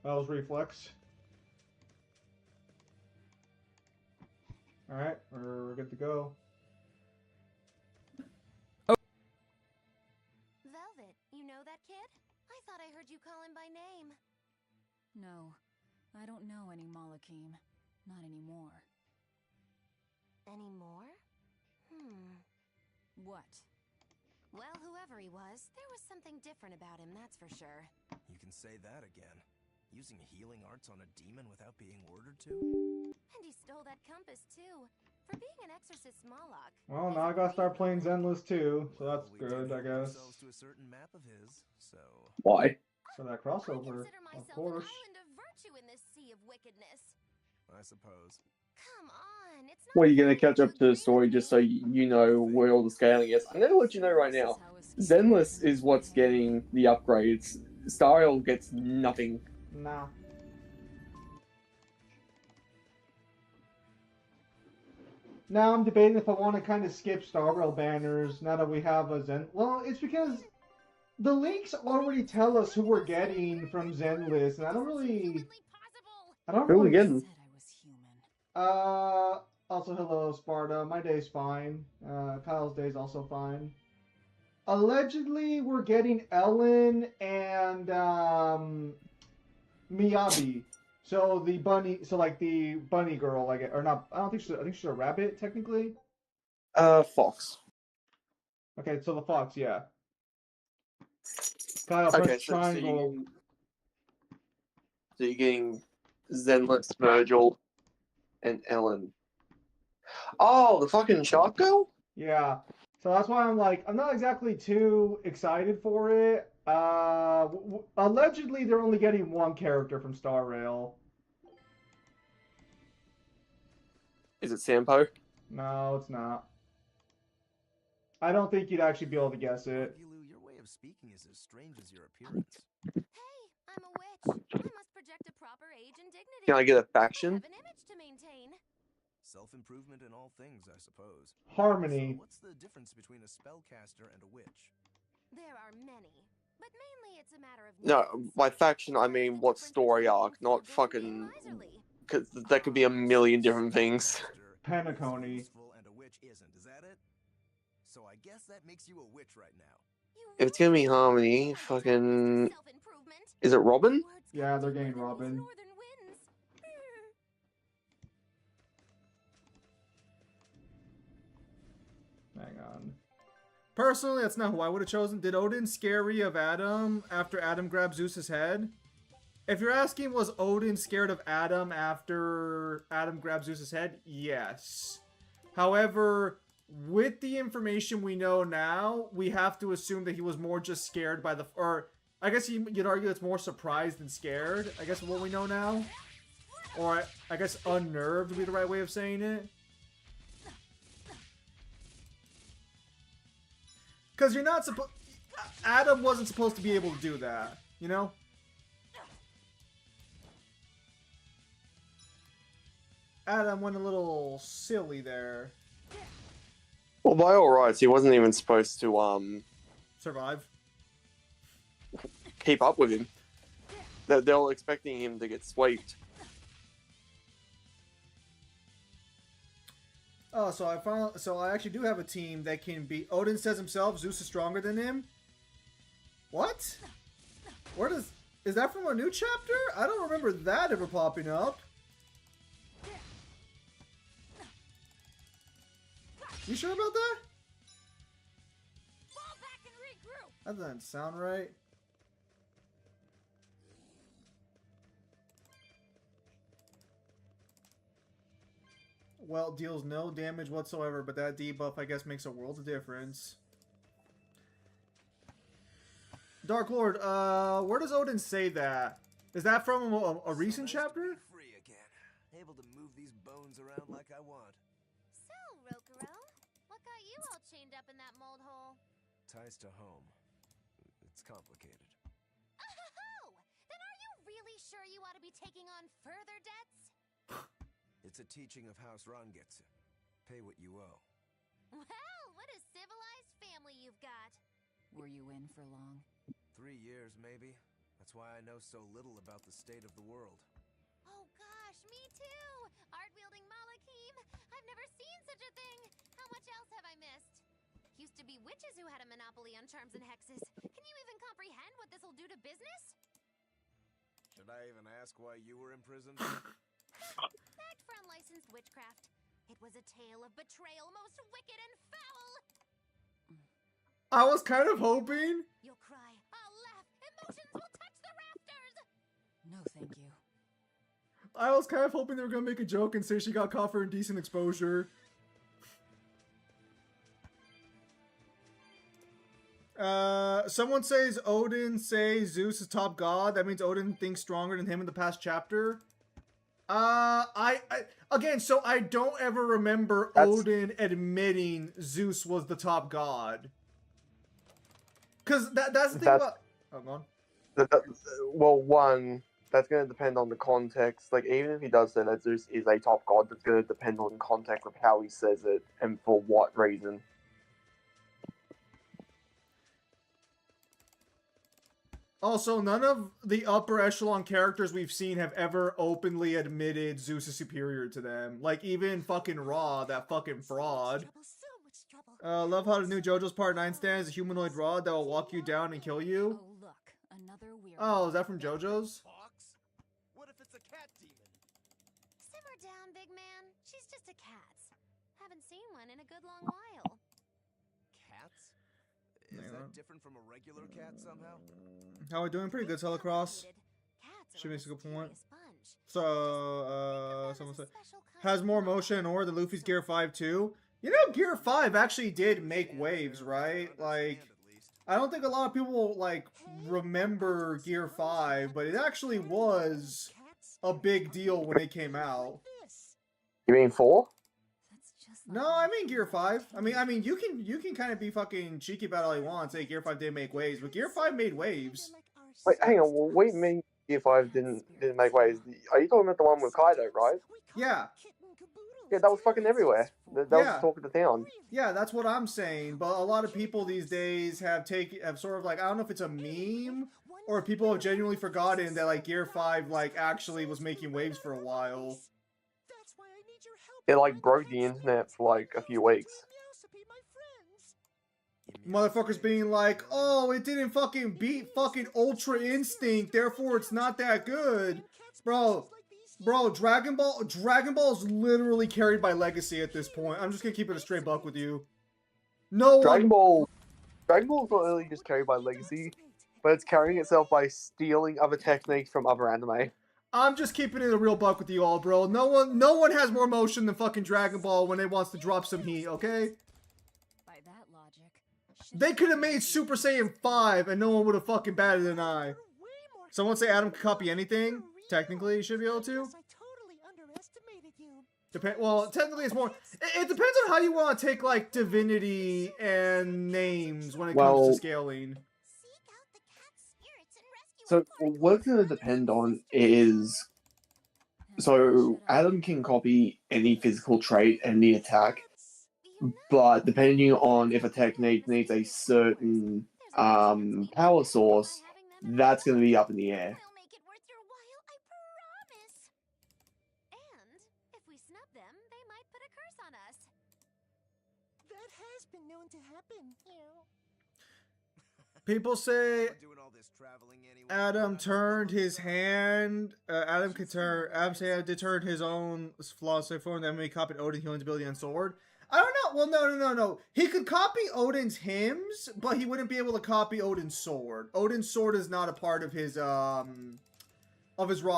That was reflex. Alright, we're good to go. Velvet, you know that kid? I thought I heard you call him by name. No, I don't know any Malakim. Not anymore. Anymore? What? Well, whoever he was, there was something different about him, that's for sure. You can say that again. Using healing arts on a demon without being ordered to? And he stole that compass, too. For being an exorcist Moloch. Well, now I gotta start playing Zenless too, so that's good, I guess. To a certain map of his, so... Why? For that I crossover, consider of myself course. an island of virtue in this sea of wickedness. I suppose. Come on, it's not Well, you're gonna fair catch up to the agree story with just so me. you know where all the scaling is. I'm gonna let you know right now. Zenless is what's getting the upgrades. Stariel gets nothing. Nah. Now I'm debating if I want to kind of skip Star Rail banners now that we have a Zen. Well, it's because the links already tell us who we're getting from Zenless, and I don't really. I don't Who are we really. getting? Said I was human. Also, hello, Sparta. My day's fine. Kyle's day's also fine. Allegedly, we're getting Ellen and Miyabi. So the bunny, so like the bunny girl, like or not? I don't think she's. I think she's a rabbit technically. Fox. Okay, so the fox, yeah. Kyle, Okay, press triangle. so you're getting Zenless, Virgil, and Ellen. Oh, the fucking shark girl? Yeah. So that's why I'm like, I'm not exactly too excited for it. Allegedly, they're only getting one character from Star Rail. Is it Sampo? No, it's not. I don't think you'd actually be able to guess it. Gilu, your way of speaking is as strange as your appearance. Hey, I'm a witch. I must project a proper age and dignity. Can I get a I faction? have an image to maintain. Self-improvement in all things, I suppose. Harmony. So what's the difference between a spellcaster and a witch? There are many, but mainly it's a matter of No, needs. by faction I What is mean the what difference story between arc, being not frugal and being fucking... miserly? Because that could be a million different things. Pentacony. Useful and a witch isn't, is that it? So I guess that makes you a witch right now. You If it's gonna be really Harmony, don't fucking... self-improvement. Is it Robin? Words Yeah, cut they're deeper getting than these Robin. northern winds. Hang on. Personally, that's not who I would have chosen. Did Odin scary of Adam after Adam grabbed Zeus's head? If you're asking, was Odin scared of Adam after Adam grabbed Zeus's head? Yes. However, with the information we know now, we have to assume that he was more just scared by the... Or, I guess you'd argue it's more surprised than scared, I guess what we know now. Or, I guess unnerved would be the right way of saying it. Because you're not supposed... Adam wasn't supposed to be able to do that, you know? Adam went a little silly there. Well, by all rights, he wasn't even supposed to, Survive. keep up with him. They're all expecting him to get swept. Oh, so I actually do have a team that can beat... Odin says himself, Zeus is stronger than him? What? Where does... Is that from a new chapter? I don't remember that ever popping up. You sure about that? Fall back and regroup. That doesn't sound right. Well, deals no damage whatsoever, but that debuff, I guess, makes a world of difference. Dark Lord, where does Odin say that? Is that from a recent chapter? Free again. Able to move these bones around like I want. So, Rokurel, what got you all chained up in that mold hole? Ties to home. It's complicated. Oh, then are you really sure you ought to be taking on further debts? It's a teaching of House Rangetsu. Pay what you owe. Well, what a civilized family you've got. Were you in for long? 3 years, maybe. That's why I know so little about the state of the world. Oh gosh, me too! Art-wielding Malakim! I've never seen such a thing! How much else have I missed? Used to be witches who had a monopoly on charms and hexes. Can you even comprehend what this'll do to business? Should I even ask why you were imprisoned? Bagged for unlicensed witchcraft. It was a tale of betrayal, most wicked and foul! I was kind of hoping. You'll cry, I'll laugh, emotions will touch the rafters! No, thank you. I was kind of hoping they were gonna make a joke and say she got caught for indecent exposure. Someone says Odin says Zeus is top god. That means Odin thinks stronger than him in the past chapter. Again, so I don't ever remember Odin admitting Zeus was the top god. Cause that's the thing about. Oh, go on. Well, one, that's going to depend on the context. Like, even if he does say that Zeus is a top god, that's going to depend on the context of how he says it and for what reason. Also, none of the upper echelon characters we've seen have ever openly admitted Zeus is superior to them. Like, even fucking Ra, that fucking fraud. Love how the new JoJo's Part 9 stands a humanoid rod that will walk you down and kill you. Oh, look, another weird. Oh, is that from JoJo's? Fox? What if it's a cat demon? Simmer down, big man. She's just a cat. Haven't seen one in a good long while. Cats? Is that different from a regular cat somehow? How are we doing? Pretty good, Telecross. She makes a good point. So, someone said, has more motion or than Luffy's Gear 5 too? You know, Gear 5 actually did make waves, right? Like, I don't think a lot of people, like, remember Gear 5, but it actually was a big deal when it came out. You mean 4? No, I mean Gear 5. I mean, you can kind of be fucking cheeky about all you want, say Gear 5 didn't make waves, but Gear 5 made waves. Wait, hang on. Well, wait, me Gear 5 didn't make waves. Are you talking about the one with Kaido, right? Yeah. Yeah, that was fucking everywhere. That was the talk of the town. Yeah, that's what I'm saying. But a lot of people these days have sort of like, I don't know if it's a meme or people have genuinely forgotten that like Gear 5 like actually was making waves for a while. It like broke the internet for like a few weeks. Motherfuckers being like, oh, it didn't fucking beat fucking Ultra Instinct, therefore it's not that good. Bro, Dragon Ball is literally carried by Legacy at this point. I'm just gonna keep it a straight buck with you. Dragon Ball is not really just carried by Legacy, but it's carrying itself by stealing other techniques from other anime. I'm just keeping it a real buck with you all, bro. No one has more motion than fucking Dragon Ball when it wants to drop some heat, okay? By that logic, they could have made Super Saiyan 5 and no one would have fucking batted an eye. Someone say Adam can copy anything? Technically, you should be able to. Well, technically it's more... It depends on how you want to take, like, divinity and names when it comes to scaling. So, what it's going to depend on is... So, Adam can copy any physical trait, any attack, but depending on if a technique needs a certain power source, that's going to be up in the air. People say Adam turned his hand. Adam did turn his own philosophy form, then he copied Odin's healing ability and sword. I don't know. Well, no. He could copy Odin's hymns, but he wouldn't be able to copy Odin's sword. Odin's sword is not a part of his raw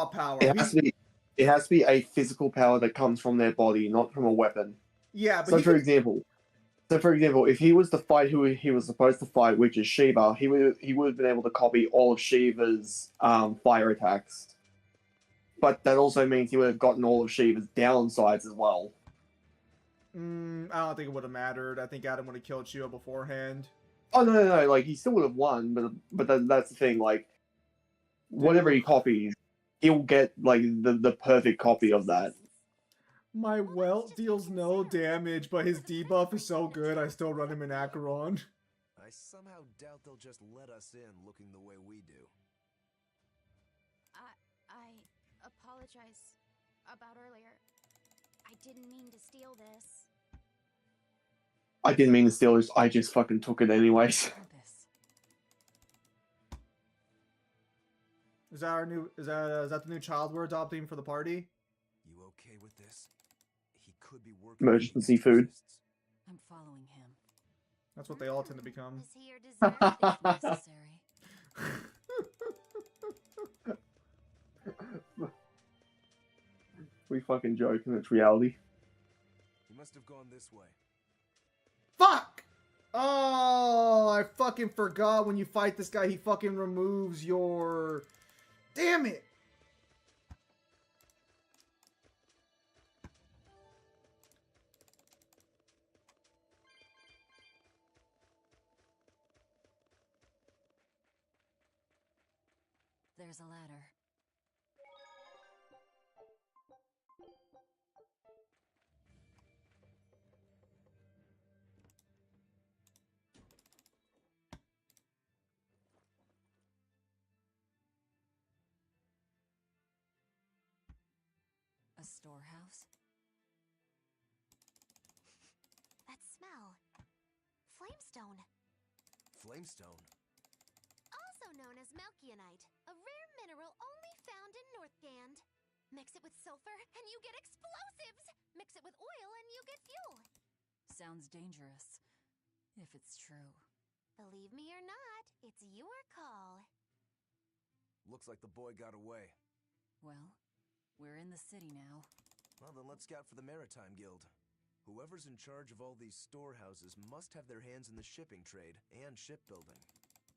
power. It has to be a physical power that comes from their body, not from a weapon. Yeah, but so for example, if he was to fight who he was supposed to fight, which is Shiva, he would have been able to copy all of Shiva's fire attacks. But that also means he would have gotten all of Shiva's downsides as well. I don't think it would have mattered. I think Adam would have killed Shiva beforehand. Oh no! Like he still would have won, but that's the thing. Like whatever he copies, he'll get like the perfect copy of that. My welt deals no damage, but his debuff is so good, I still run him in Acheron. I somehow doubt they'll just let us in looking the way we do. apologize about earlier. I didn't mean to steal this. I didn't mean to steal this. I just fucking took it anyways. This. Is that the new child we're adopting for the party? You okay with this? He could be working. with the Emergency food. exorcists. I'm following him. That's what they all tend to become. Was he your dessert? If necessary. We fucking joke and it's reality. He must have gone this way. Fuck! Oh, I fucking forgot when you fight this guy, he fucking removes your... Damn it! There's a ladder. A storehouse? That smell. Flamestone. Flamestone. Also known as Melchionite, a rare mineral only found in Northgand. Mix it with sulfur and you get explosives! Mix it with oil and you get fuel! Sounds dangerous. If it's true. Believe me or not, it's your call. Looks like the boy got away. Well, we're in the city now. Well, then let's scout for the Maritime Guild. Whoever's in charge of all these storehouses must have their hands in the shipping trade and shipbuilding.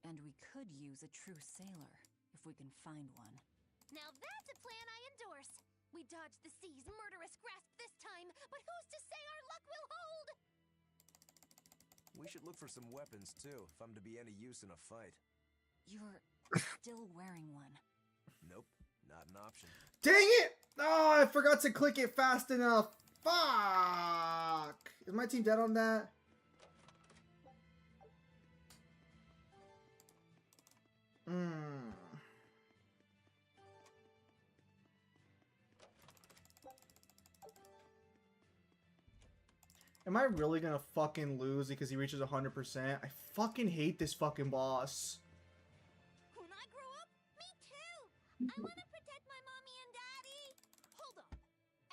And we could use a true sailor, if we can find one. Now that's a plan I endorse! We dodged the sea's murderous grasp this time, but who's to say our luck will hold? We should look for some weapons, too, if I'm to be any use in a fight. You're still wearing one. Nope, not an option. Dang it! Oh, I forgot to click it fast enough. Fuck! Is my team dead on that? Am I really gonna fucking lose because he reaches 100%? I fucking hate this fucking boss. When I grow up, me too! I want to protect my mommy and daddy! Hold on.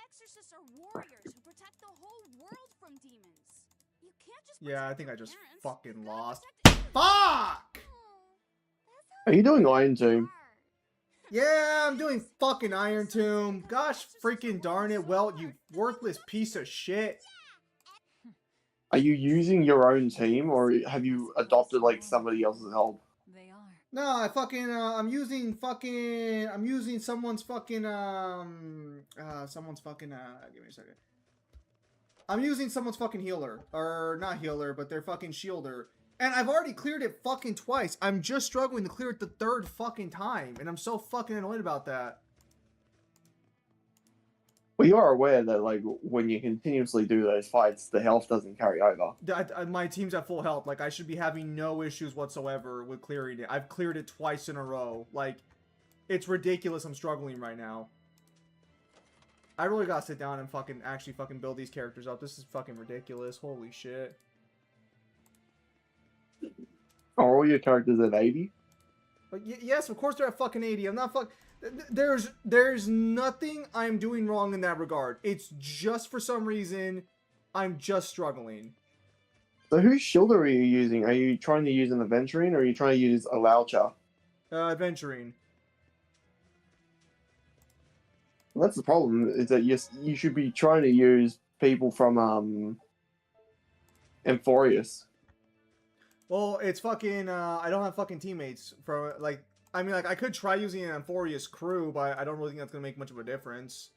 Exorcists are warriors who protect the whole world from demons. You can't just Yeah, I protect think your I just parents. fucking You gotta lost. protect everyone. Fuck! Are you doing Iron Tomb? Yeah, I'm doing fucking Iron Tomb. Gosh freaking darn it, Welt, you worthless piece of shit. Are you using your own team, or have you adopted like somebody else's help? They are. No, I'm using someone's fucking, give me a second. I'm using someone's fucking healer. Or, not healer, but their fucking shielder. And I've already cleared it fucking twice. I'm just struggling to clear it the third fucking time. And I'm so fucking annoyed about that. Well, you are aware that like when you continuously do those fights, the health doesn't carry over. My team's at full health. Like, I should be having no issues whatsoever with clearing it. I've cleared it twice in a row. Like, it's ridiculous I'm struggling right now. I really gotta sit down and actually build these characters up. This is fucking ridiculous. Holy shit. Are all your characters at 80? But yes, of course they're at fucking 80. I'm not there's nothing I'm doing wrong in that regard. It's just for some reason I'm just struggling. So whose shielder are you using? Are you trying to use an Aventurine, or are you trying to use a Laucha? Adventuring. Well, that's the problem, is that you should be trying to use people from Amphorius. Well, it's fucking, I don't have fucking teammates for, like, I mean, like, I could try using an Amphorius crew, but I don't really think that's gonna make much of a difference.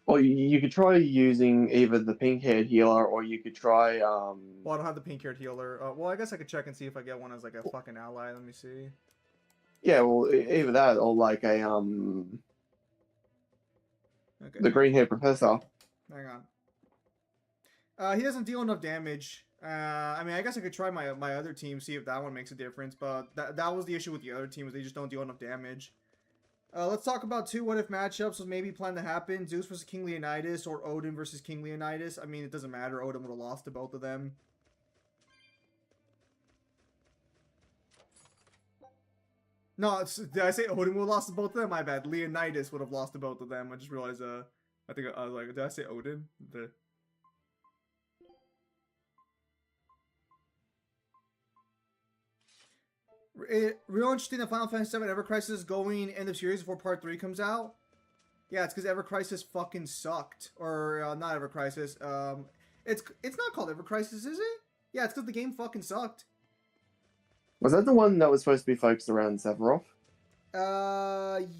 Or you could try using either the pink-haired healer, or you could try, Well, I don't have the pink-haired healer. Well, I guess I could check and see if I get one as, like, a fucking ally. Let me see. Yeah, well, either that, or like a, Okay. the green-haired professor. Hang on. He doesn't deal enough damage. I mean, I guess I could try my other team, see if that one makes a difference, but that was the issue with the other team, is they just don't deal enough damage. Let's talk about 2 what-if matchups was maybe planned to happen. Zeus versus King Leonidas or Odin versus King Leonidas. I mean, it doesn't matter. Odin would have lost to both of them. No, did I say Odin would have lost to both of them? My bad. Leonidas would have lost to both of them. I just realized, I think I was like, did I say Odin? Real interesting that Final Fantasy VII Ever Crisis going end of series before Part 3 comes out. Yeah, it's because Ever Crisis fucking sucked. Or, not Ever Crisis. It's not called Ever Crisis, is it? Yeah, it's because the game fucking sucked. Was that the one that was supposed to be focused around Sephiroth?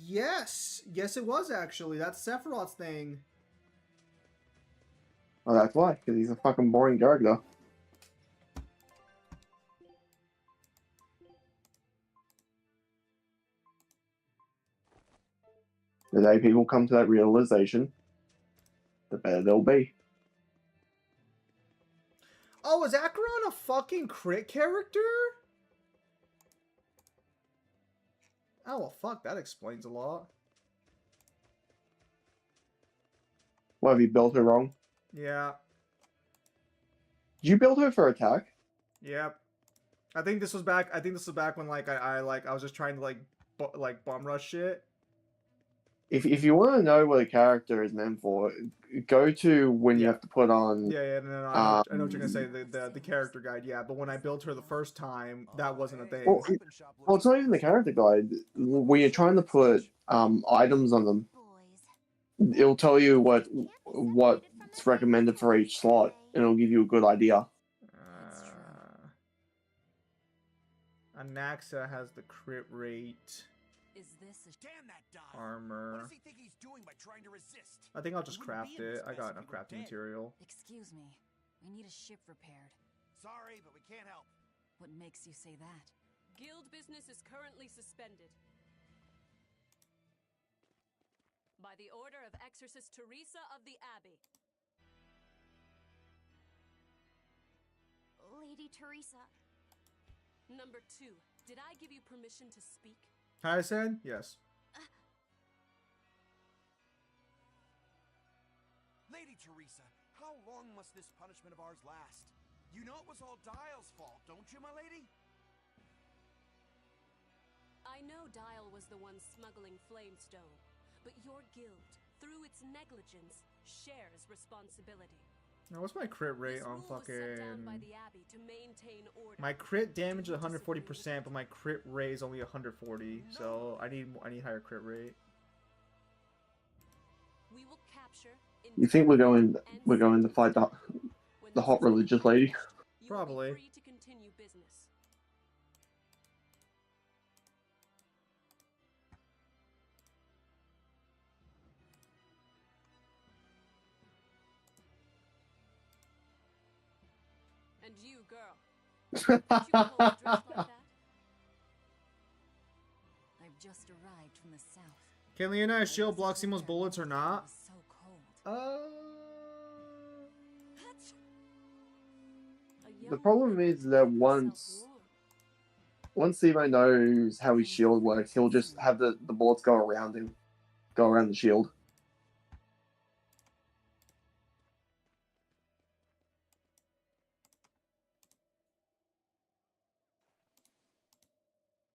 Yes. Yes, it was, actually. That's Sephiroth's thing. Oh, that's why, because he's a fucking boring character. The day people come to that realization, the better they'll be. Oh, is Acheron a fucking crit character? Oh, well, fuck, that explains a lot. What, have you built her wrong? Yeah. Did you build her for attack? Yep. I think this was back when, like, I was just trying to, like, bomb rush shit. If you want to know what a character is meant for, go to when you have to put on... Yeah, no, I know what you're gonna say, the character guide, yeah, but when I built her the first time, that wasn't a thing. Well, it's not even the character guide. When you're trying to put items on them, it'll tell you what's recommended for each slot, and it'll give you a good idea. Anaxa has the crit rate. Is this a Damn that dog! Armor. What does he think he's doing by trying to resist? I think I'll just He wouldn't craft be in it. this I mess got if enough he were crafting dead. material. Excuse me. We need a ship repaired. Sorry, but we can't help. What makes you say that? Guild business is currently suspended. By the order of Exorcist Teresa of the Abbey. Lady Teresa. Number 2, did I give you permission to speak? I said yes. Lady Teresa, how long must this punishment of ours last? You know it was all Dial's fault, don't you, my lady? I know Dial was the one smuggling Flamestone, but your guild, through its negligence, shares responsibility. Now, what's my crit rate This on rule was set down by fucking... the Abbey to maintain order. My crit damage is 140%, but my crit rate is only 140, so I need higher crit rate. We will capture. You think we're going to fight the hot religious lady? Probably. You will be free to continue business. And you, girl. Did you go home dressed like that? I've just arrived from the south. Can Leonidas shield block Simo's bullets or not? It's so cold. A The young problem woman is that keeps once herself warm. Simo knows how his shield works, he'll just have the bullets go around him. Go around the shield.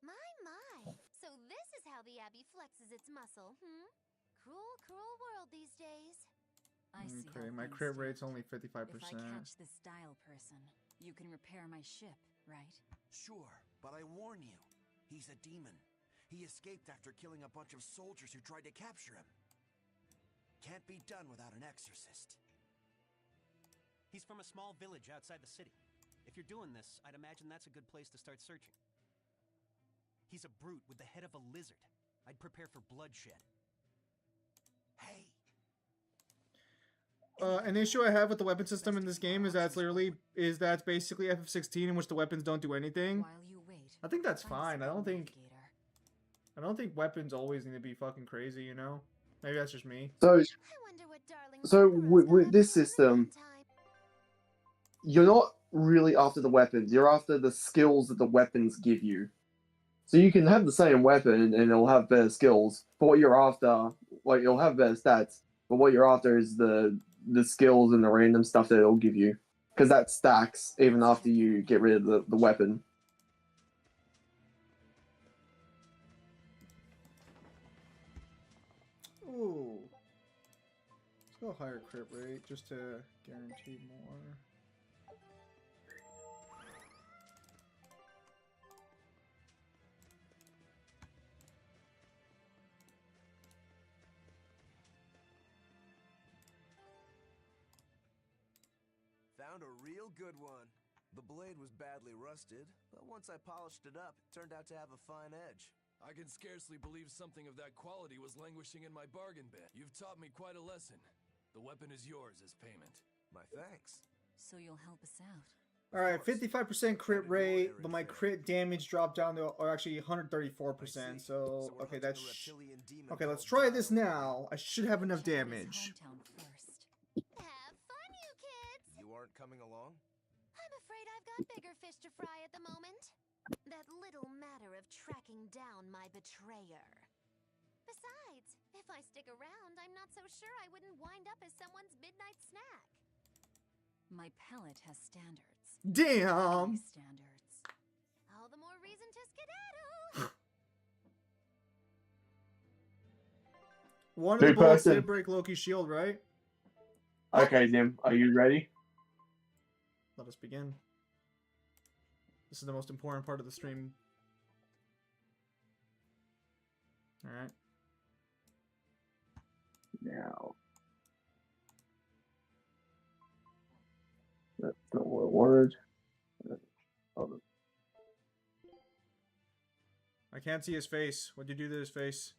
My. So this is how the Abbey flexes its muscle, Cruel, cruel world these days. I see how Okay, my things crit stand. rate's only 55%. If I catch this Dial person, you can repair my ship, right? Sure, but I warn you, he's a demon. He escaped after killing a bunch of soldiers who tried to capture him. Can't be done without an exorcist. He's from a small village outside the city. If you're doing this, I'd imagine that's a good place to start searching. He's a brute with the head of a lizard. I'd prepare for bloodshed. Hey, An issue I have with the weapon system in this game is that it's basically FF16 in which the weapons don't do anything. While you wait, I think that's find fine. I some don't think navigator. weapons always need to be fucking crazy, you know? Maybe that's just me. So I wonder what darling So Barbarossa with got this up to in the system, meantime. you're not really after the weapons. You're after the skills that the weapons give you. So you can have the same weapon and it'll have better skills. But what you're after, like it'll have better stats. But what you're after is the skills and the random stuff that it'll give you, because that stacks even after you get rid of the weapon. Ooh. Let's go higher crit rate just to guarantee more. Found a real good one. The blade was badly rusted, but once I polished it up, it turned out to have a fine edge. I can scarcely believe something of that quality was languishing in my bargain bin. You've taught me quite a lesson. The weapon is yours as payment. My thanks. So you'll help us out. Alright, 55% crit rate, but my crit damage dropped down to, or actually 134%, so, okay, that's... Okay, let's try this now. I should have enough damage. Have fun, you kids! You aren't coming along? I'm afraid I've got bigger fish to fry at the moment. That little matter of tracking down my betrayer. Besides, if I stick around, I'm not so sure I wouldn't wind up as someone's midnight snack. My pellet has standards. Damn! Standards. All the more reason to skedaddle! One of the bullets Two-person. did break Loki's shield, right? Okay, Dim, are you ready? Let us begin. This is the most important part of the stream. Alright. Now. That's not what I wanted. I can't see his face. What'd you do to his face?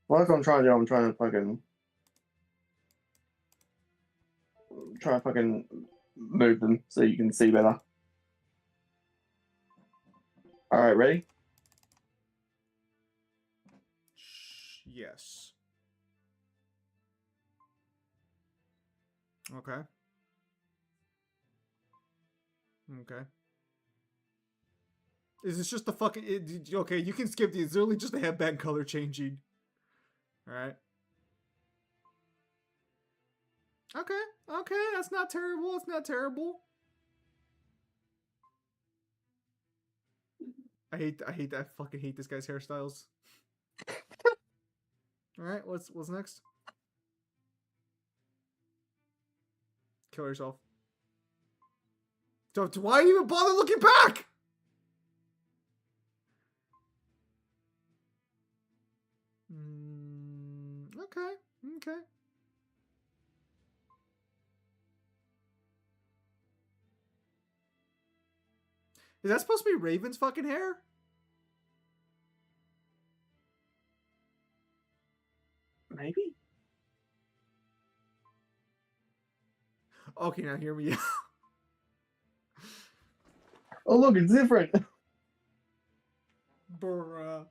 Well, that's what I'm trying to do. I'm trying to fucking move them so you can see better. Alright, ready? Yes. Okay. Okay. Is this just the fucking... okay, you can skip these. It's literally just the headband color changing. Alright. Okay. Okay, that's not terrible. It's not terrible. I fucking hate this guy's hairstyles. Alright, what's next? Kill yourself. Why even bother looking back? Okay, okay. Is that supposed to be Raven's fucking hair? Maybe? Okay, now hear me out. Oh, look, it's different. Bruh.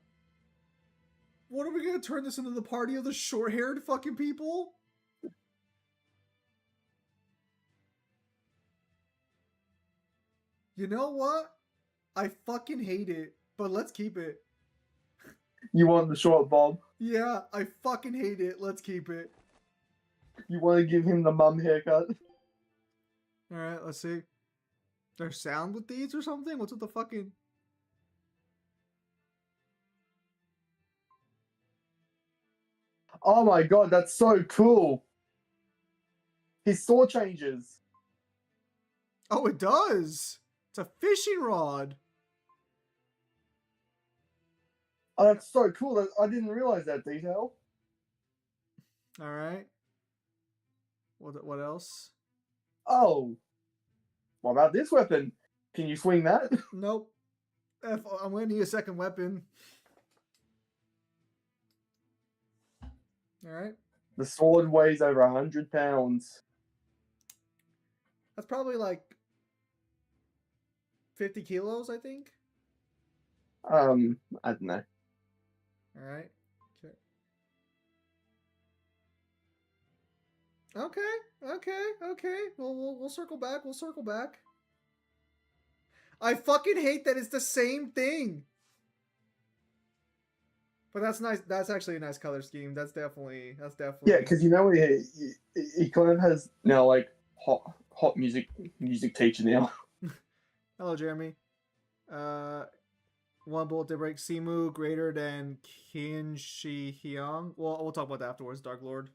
What are we gonna turn this into, the party of the short-haired fucking people? You know what? I fucking hate it, but let's keep it. You want the short bob? Yeah, I fucking hate it. Let's keep it. You want to give him the mum haircut? Alright, let's see. There's sound with these or something? What's with the fucking... Oh my god, that's so cool. His sword changes. Oh, it does! It's a fishing rod! Oh, that's so cool. I didn't realize that detail. Alright. What else? Oh. What about this weapon? Can you swing that? Nope. I'm gonna need a second weapon. Alright. The sword weighs over 100 pounds. That's probably like 50 kilos, I think. I don't know. Alright. Okay. Okay. Okay. Well, we'll circle back. We'll circle back. I fucking hate that it's the same thing. But that's nice. That's actually a nice color scheme. That's definitely. Yeah, because you know he kind of has now like hot music teacher now. Hello, Jeremy. One bullet to break Simu greater than Qin Shi Hyung. Well, we'll talk about that afterwards, Dark Lord.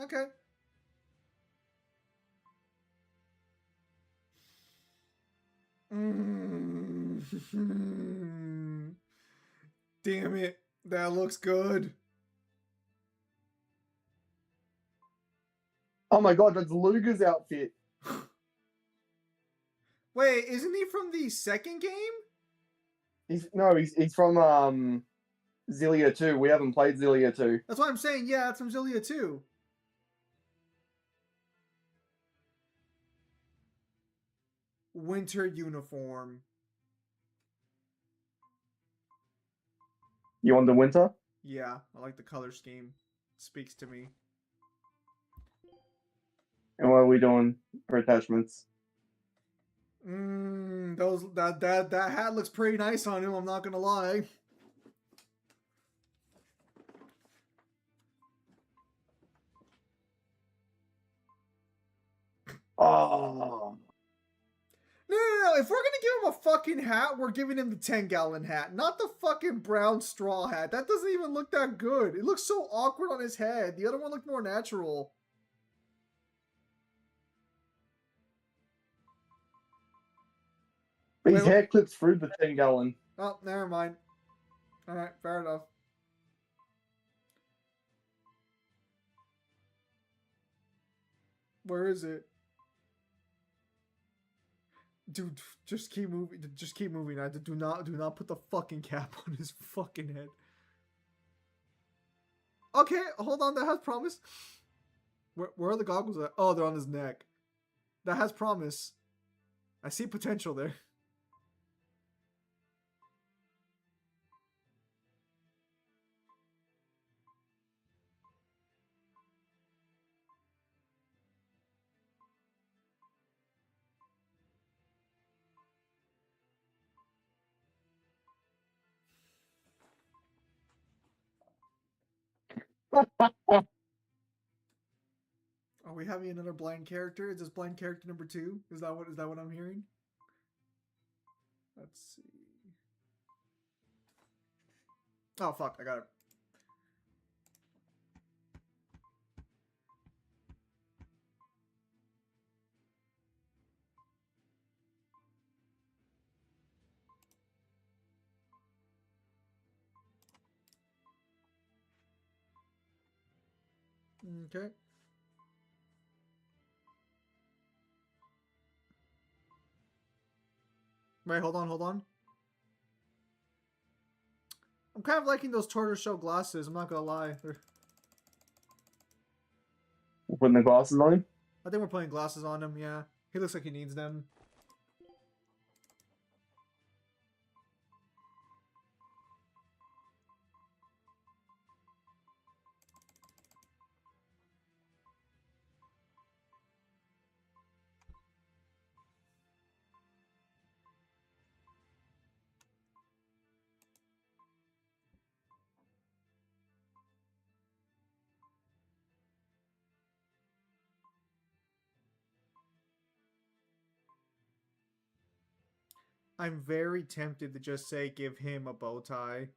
Okay. Damn it. That looks good. Oh my god, that's Luger's outfit. Wait, isn't he from the second game? He's from Zillia 2. We haven't played Zillia 2. That's what I'm saying. Yeah, it's from Zillia 2. Winter uniform. You want the winter? Yeah, I like the color scheme. Speaks to me. And what are we doing for attachments? That hat looks pretty nice on him, I'm not gonna lie. Oh. No. If we're gonna give him a fucking hat, we're giving him the 10-gallon hat, not the fucking brown straw hat. That doesn't even look that good. It looks so awkward on his head. The other one looked more natural. His hair clips through the 10-gallon. Oh, never mind. Alright, fair enough. Where is it? Dude, just keep moving. Just keep moving. Do not put the fucking cap on his fucking head. Okay, hold on. That has promise. Where are the goggles at? Oh, they're on his neck. That has promise. I see potential there. Are we having another blind character? Is this blind character number 2? Is that what I'm hearing? Let's see. Oh fuck, I got it. Okay. Wait, hold on. I'm kind of liking those tortoiseshell glasses, I'm not gonna lie. We're putting the glasses on him? I think we're putting glasses on him, yeah. He looks like he needs them. I'm very tempted to just say give him a bow tie.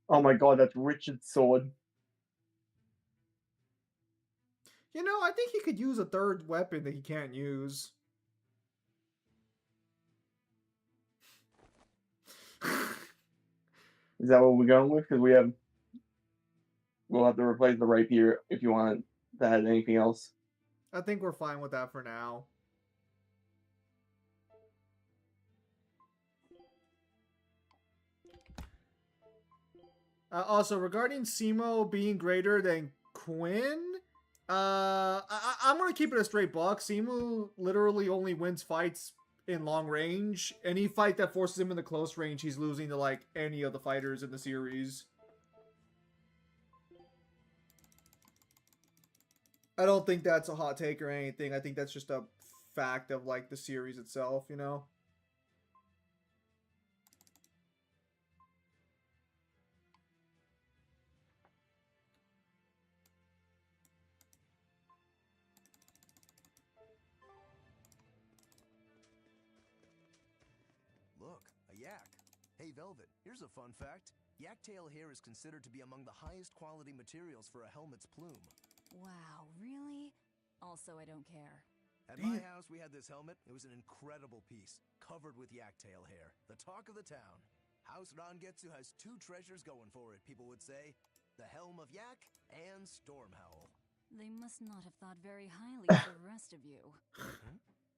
Oh my god, that's Richard's sword. You know, I think he could use a third weapon that he can't use. Is that what we're going with? Because we'll have to replace the rapier if you want to add anything else. I think we're fine with that for now. Also, regarding Simo being greater than Quinn, I'm gonna keep it a straight buck. Simu literally only wins fights in long range. Any fight that forces him in the close range, he's losing to like any of the fighters in the series. I don't think that's a hot take or anything. I think that's just a fact of like the series itself, you know? Look, a yak. Hey, Velvet, here's a fun fact. Yak-tail hair is considered to be among the highest quality materials for a helmet's plume. Wow, really? Also, I don't care. At my house, we had this helmet. It was an incredible piece, covered with yak-tail hair. The talk of the town. House Rangetsu has two treasures going for it, people would say. The Helm of Yak and Stormhowl. They must not have thought very highly of the rest of you.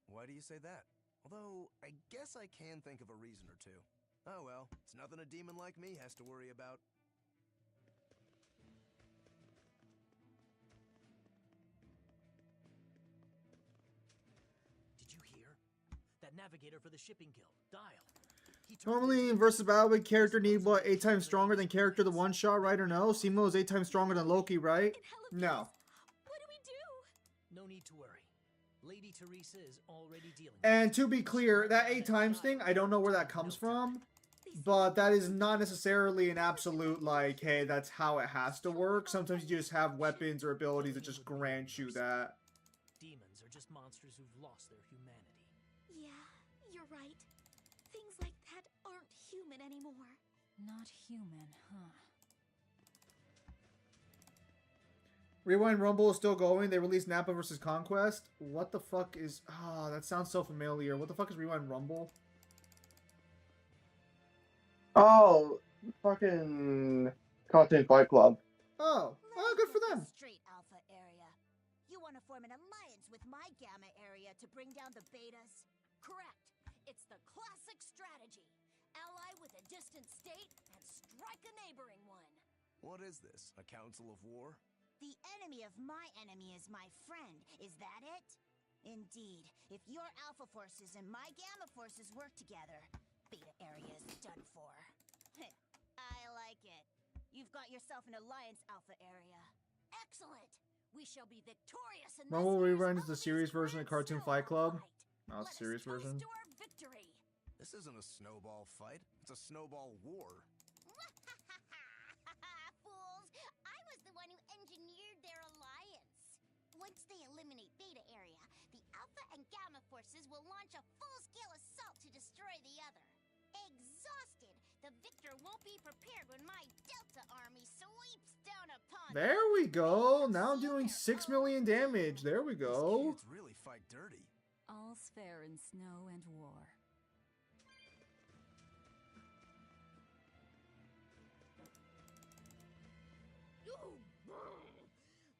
Why do you say that? Although, I guess I can think of a reason or two. Oh well, it's nothing a demon like me has to worry about. Did you hear? That navigator for the shipping guild, Dial. Normally in versus battle, character need what, 8 times stronger than character the one shot, right or no? Simo is 8 times stronger than Loki, right? No. What do we do? No need to worry. Lady Teresa is already dealing. And to be clear, that 8 times thing, I don't know where that comes from. But that is not necessarily an absolute, like, hey, that's how it has to work. Sometimes you just have weapons or abilities that just grant you that. Demons are just monsters who've lost their humanity. Yeah, you're right. Things like that aren't human anymore. Not human, huh? Rewind Rumble is still going. They released Nappa versus Conquest. What the fuck is... Ah, that sounds so familiar. What the fuck is Rewind Rumble? Oh, fucking Cartoon Fight Club. Oh, good for them. Straight Alpha area. You want to form an alliance with my Gamma area to bring down the Betas? Correct. It's the classic strategy. Ally with a distant state and strike a neighboring one. What is this? A council of war? The enemy of my enemy is my friend. Is that it? Indeed. If your Alpha forces and my Gamma forces work together, Beta area is done for. I like it. You've got yourself an alliance Alpha area. Excellent. We shall be victorious in Rumble this Rerun is the series version of Cartoon Fight Club. Not the series version. Victory. This isn't a snowball fight. It's a snowball war. Fools! I was the one who engineered their alliance. Once they eliminate Beta area, the Alpha and Gamma forces will launch a full-scale assault to destroy the other. Exhausted, the victor won't be prepared when my Delta army sweeps down upon them. There we go. Now I'm doing 6 million damage. There we go. These kids really fight dirty. All's fair in snow and war.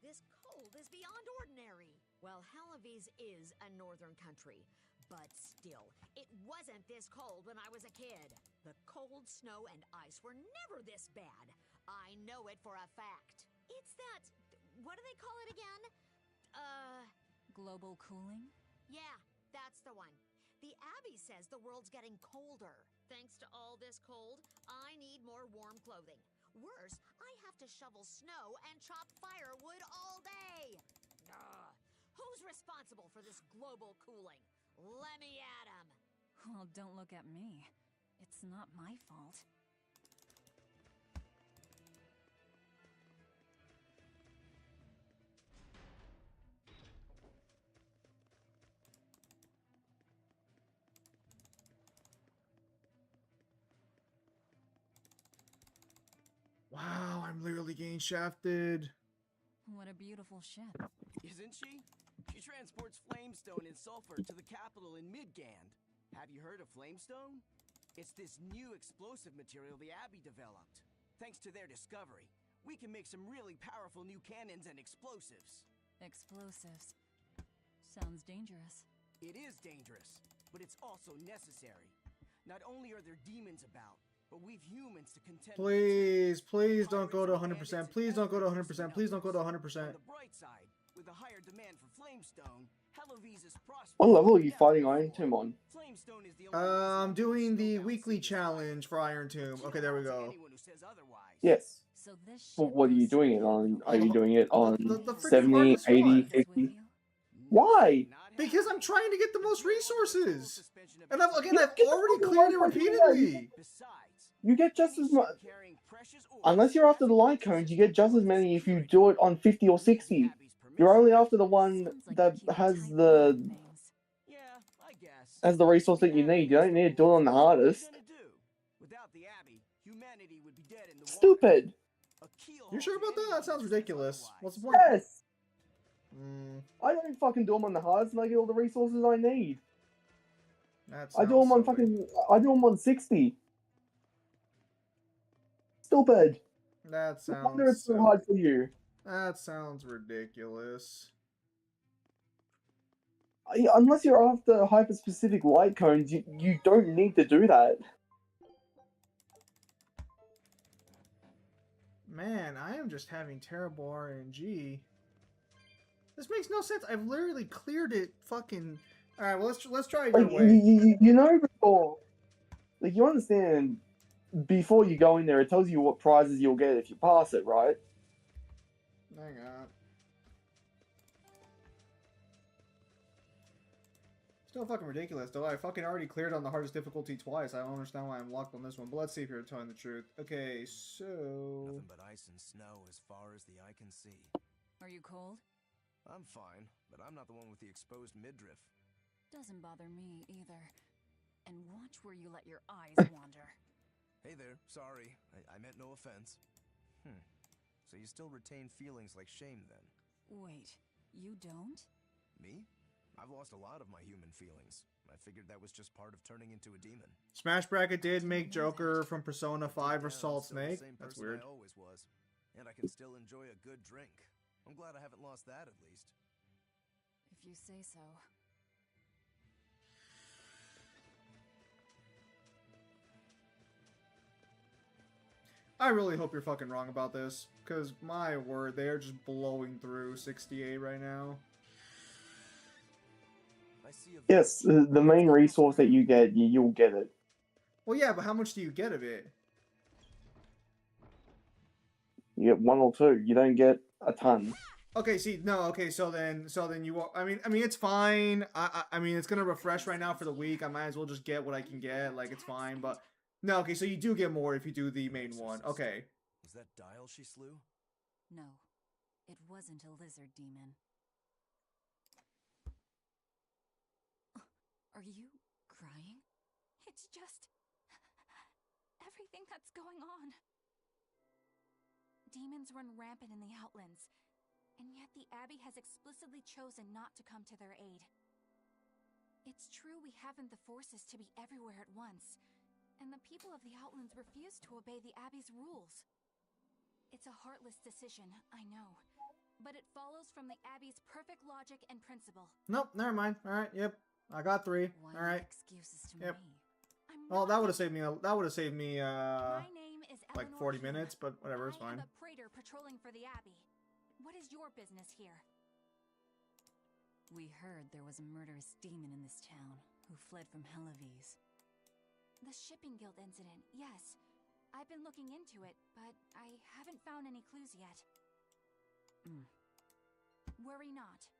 This cold is beyond ordinary. Well, Halavis is a northern country, but still, it wasn't this cold when I was a kid. The cold, snow, and ice were never this bad. I know it for a fact. It's that... what do they call it again? Global cooling? Yeah, that's the one. The Abbey says the world's getting colder. Thanks to all this cold, I need more warm clothing. Worse, I have to shovel snow and chop firewood all day. Ugh. Who's responsible for this global cooling? Let me at 'em. Well, don't look at me. It's not my fault. Wow, I'm literally getting shafted. What a beautiful ship. Isn't she? She transports flamestone and sulfur to the capital in Midgand. Have you heard of flamestone? It's this new explosive material the Abbey developed. Thanks to their discovery, we can make some really powerful new cannons and explosives. Explosives. Sounds dangerous. It is dangerous, but it's also necessary. Not only are there demons about, but we've humans to contend with. Please don't go to 100%. Please don't go to 100%. Please don't go to 100%. On the bright side, with a higher demand for flamestone, Halavis is prosperous. What level are you fighting Iron Tomb on? Flamestone is the only reason I'm I'm doing gonna the scope out weekly Satan's challenge for Iron But Tomb. you Okay, know there we I'll take go. anyone who says otherwise. Yes. So this But ship what are you goes doing it straight on? over Are you here. doing it on The freaking 70, hardest 80, one. 50? Why? Because I'm trying to get the most resources. And I've You already get the cleared fucking it light cone, repeatedly. You get just as much. Unless you're after the light cones, you get just as many if you do it on 50 or 60. You're only after the one that has the resource that you need. You don't need to do it on the hardest. Without the Abbey, humanity would be dead in the water. Stupid. You sure about that? That sounds ridiculous. What's the point? Yes. I don't fucking do them on the hardest, and I get all the resources I need. I do them on I do them on 60. Stupid. That No wonder sounds it's so hard for you. That sounds ridiculous. Unless you're after hyper-specific light cones, you don't need to do that. Man, I am just having terrible RNG. This makes no sense. I've literally cleared it fucking... Alright, well, let's try your way. You know before... Like, you understand, before you go in there, it tells you what prizes you'll get if you pass it, right? Hang on. Still fucking ridiculous, though. I fucking already cleared on the hardest difficulty twice. I don't understand why I'm locked on this one. But let's see if you're telling the truth. Okay, so... Nothing but ice and snow as far as the eye can see. Are you cold? I'm fine, but I'm not the one with the exposed midriff. Doesn't bother me either. And watch where you let your eyes wander. Hey there, sorry. I meant no offense. So you still retain feelings like shame then? Wait, you don't? Me? I've lost a lot of my human feelings. I figured that was just part of turning into a demon. Smash Bracket did make Joker from Persona 5 or Salt I'm still the Snake. same That's person weird. I always was. And I can still enjoy a good drink. I'm glad I haven't lost that at least. If you say so. I really hope you're fucking wrong about this. Because, my word, they are just blowing through 68 right now. Yes, the main resource that you get, you'll get it. Well, yeah, but how much do you get of it? You get 1 or 2. You don't get a ton. Okay, see, no, okay, so then you are, I mean, it's fine. I mean, it's gonna refresh right now for the week. I might as well just get what I can get. Like, it's fine, but no, okay, so you do get more if you do the main one. Okay. Was that Dial she slew? No, it wasn't a lizard demon. Are you crying? It's just... everything that's going on. Demons run rampant in the Outlands, and yet the Abbey has explicitly chosen not to come to their aid. It's true we haven't the forces to be everywhere at once, and the people of the Outlands refuse to obey the Abbey's rules. It's a heartless decision, I know, but it follows from the Abbey's perfect logic and principle. Nope, never mind. Alright, yep. I got 3. Alright. Excuses to Yep. me. Well, that would have saved me, My name is like Eleanor 40 Hume. minutes, but whatever, it's I fine. am a praetor patrolling for the Abbey. What is your business here? We heard there was a murderous demon in this town who fled from Helavis. The Shipping Guild incident, yes. I've been looking into it, but I haven't found any clues yet. Worry not.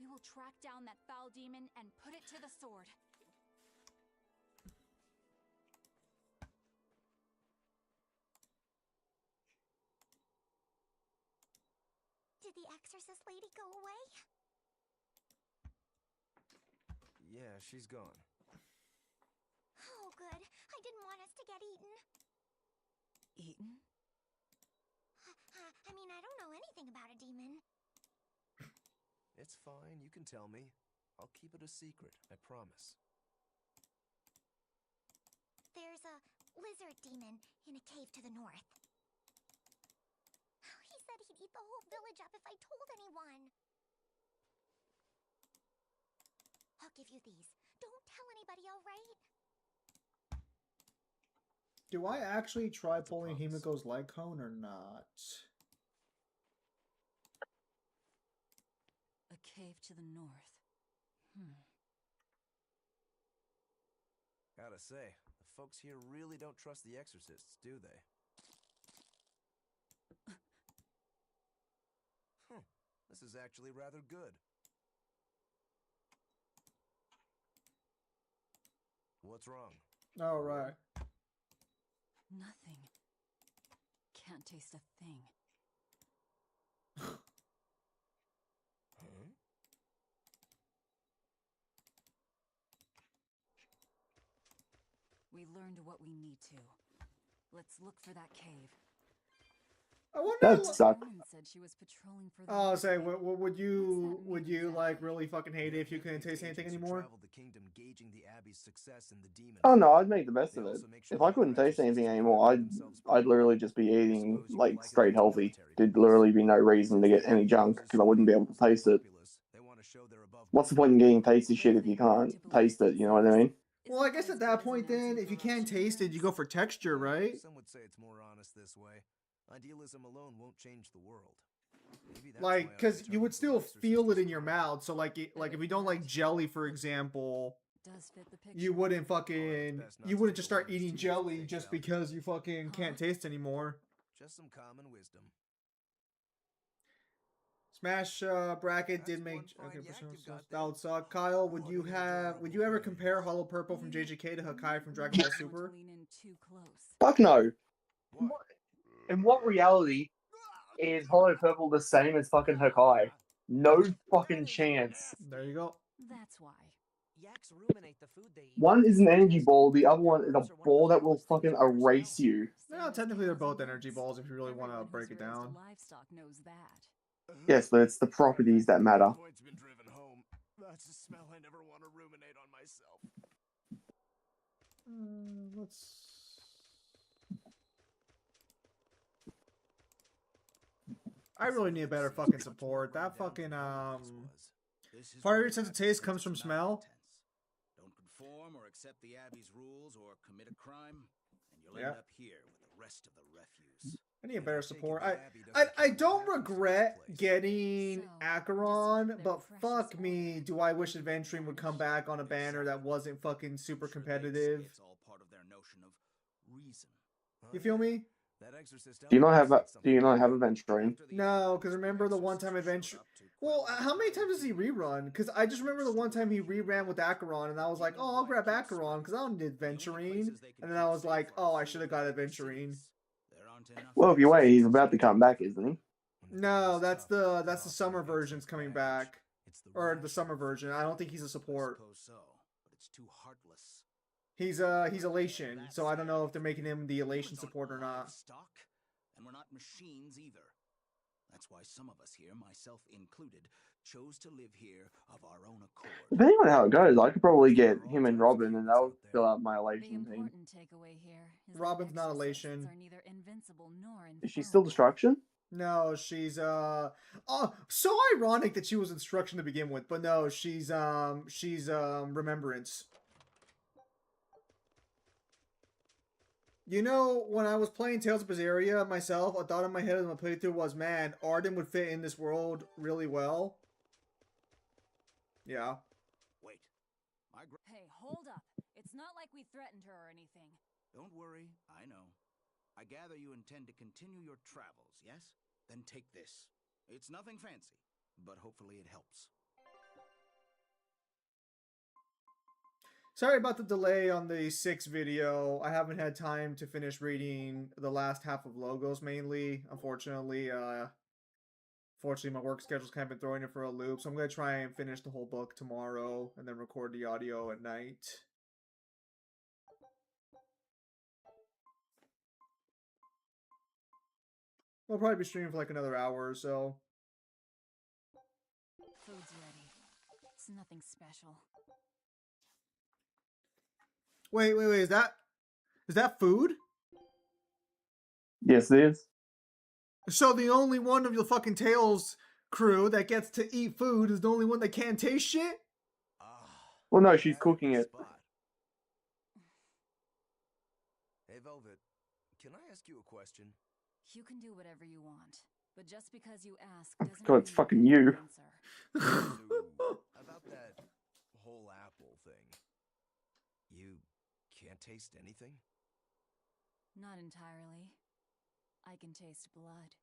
We will track down that foul demon and put it to the sword. Did the exorcist lady go away? Yeah, she's gone. Oh, good. I didn't want us to get eaten. Eaten? I mean, I don't know anything about a demon. It's fine, you can tell me. I'll keep it a secret, I promise. There's a lizard demon in a cave to the north. He said he'd eat the whole village up if I told anyone. I'll give you these. Don't tell anybody, all right? Do I actually try pulling Himiko's light cone or not? A cave to the north. Gotta say, the folks here really don't trust the exorcists, do they? This is actually rather good. What's wrong? All right. Nothing. Can't taste a thing. Huh? We learned what we need to. Let's look for that cave. I wonder. That sucks. Woman said she was patrolling for the Oh, lizard. say, would you What's that mean like exactly? really fucking hate it if you couldn't taste anything anymore? Traveled the kingdom gauging the Abbey's success in the demon. Oh no, I'd make the best They of it. also make sure If I that couldn't other taste anything exorcists anymore, remember I'd themselves I'd by literally just be I eating suppose you would like like it straight like a healthy. military There'd base. literally be no reason to get any junk because I wouldn't be able to taste it. They want to show they're above What's the board. point in getting tasty shit if you can't taste it? You know what I mean? Well, I guess at that point, then, if you can't taste it, you go for texture, right? Some would say it's more honest this way. Idealism alone won't change the world. Maybe that's Like, why I'm because you determined would for still exorcist feel to it in your survive. mouth. So, like, like if you don't like jelly, for example, Does fit the picture. you wouldn't fucking, best not you to wouldn't take just a start word eating too jelly thick just out. because you fucking can't taste anymore. Just some common wisdom. Smash bracket did That's make one fine okay, yak you've got that would there. suck. Kyle, would What you an have? Would you ever compare Hollow Purple from JJK to Hakai from Dragon Ball Super? Lean in too close. Fuck no. What? In what reality is Hollow Purple the same as fucking Hakai? No fucking chance. There you go. That's why. Yaks ruminate the food they eat. One is an energy Yes, ball, the other one is a herbs are one of ball the that will humblest things fucking you'll ever erase smell. you. No, technically they're both energy balls if you really want to break it down. Livestock knows that. Yes, but it's the properties that matter. Point's been driven home. That's a smell I never want to ruminate on myself. Let's. I really need a better fucking support. That fucking part of your sense of taste comes from smell. Don't conform or accept the Abbey's rules or commit a crime, and you'll Yeah. end up here with the rest of the refuse. I need a better support. I don't regret getting Acheron, but fuck me, do I wish Adventuring would come back on a banner that wasn't fucking super competitive. It's all part of their notion of reason. You feel me? That exorcist Do you not element have said do you not something have to me. Adventuring? No, because remember the one time Adventure. Well, how many times does he rerun? Because I just remember the one time he reran with Acheron, and I was like, oh, I'll grab Acheron because I don't need Adventuring. And then I was like, oh, I should have got Adventuring. Well, if you wait, he's about to come back, isn't he? No, that's the summer version's coming back, or the summer version. I don't think he's a support. So, but it's too heartless. He's Elation, so I don't know if they're making him the Elation support or not. Stock, and we're not machines either. That's why some of us here, myself included, chose to live here of our own accord. Depending on how it goes, I could probably get him and Robin, and that'll fill out my The Elation team. important takeaway here is that Robin's not exorcists Elation. are neither invincible nor Is she still infallible. Destruction? No, she's oh, so ironic that she was Instruction to begin with, but no, she's Remembrance. You know, when I was playing Tales of Berseria myself, a thought in my head as my playthrough was, man, Arden would fit in this world really well. Yeah. Wait. Hey, hold up. It's not like we threatened her or anything. Don't worry, I know. I gather you intend to continue your travels, yes? Then take this. It's nothing fancy, but hopefully it helps. Sorry about the delay on the 6 video. I haven't had time to finish reading the last half of Logos mainly. Unfortunately, my work schedule's kind of been throwing it for a loop. So I'm going to try and finish the whole book tomorrow and then record the audio at night. We'll probably be streaming for like another hour or so. Food's ready. It's nothing special. Wait, is that food? Yes, it is. So the only one of your fucking Tales crew that gets to eat food is the only one that can't taste shit? Well, no, she's cooking it. Hey, Velvet, can I ask you a question? You can do whatever you want, but just because you ask doesn't God, it's mean fucking you you. answer. So, about that whole apple thing. You can't taste anything? Not entirely. I can taste blood.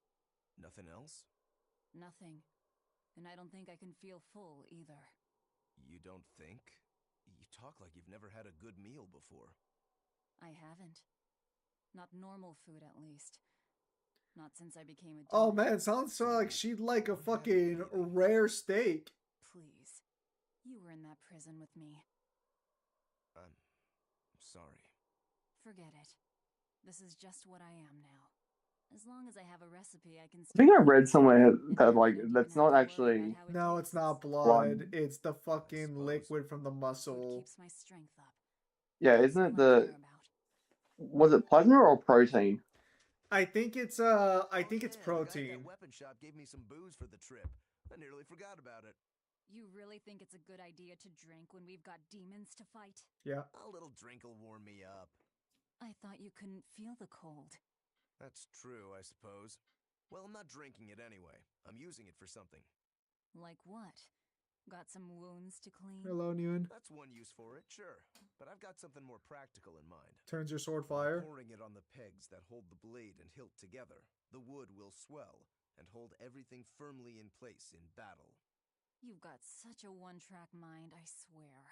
Nothing else? Nothing. And I don't think I can feel full either. You don't think? You talk like you've never had a good meal before. I haven't. Not normal food, at least. Not since I became a demon. Oh man, it sounds so like she'd like a fucking rare steak. Please. You were in that prison with me. I'm sorry. Forget it. This is just what I am now. As long as I have a recipe, I can I think I read somewhere that like that's not actually. No, it's not blood. Blood. It's the fucking liquid from the muscle. Keeps my strength up. Yeah, isn't it the? Was it plasma or protein? I think it's protein. The guy at that weapon shop gave me some booze for the trip. I nearly forgot about it. You really think it's a good idea to drink when we've got demons to fight? Yeah. A little drink will warm me up. I thought you couldn't feel the cold. That's true, I suppose. Well, I'm not drinking it anyway. I'm using it for something. Like what? Got some wounds to clean? Hello, Nguyen. That's one use for it, sure. But I've got something more practical in mind. Turns your sword fire. Pouring it on the pegs that hold the blade and hilt together, the wood will swell and hold everything firmly in place in battle. You've got such a one-track mind, I swear.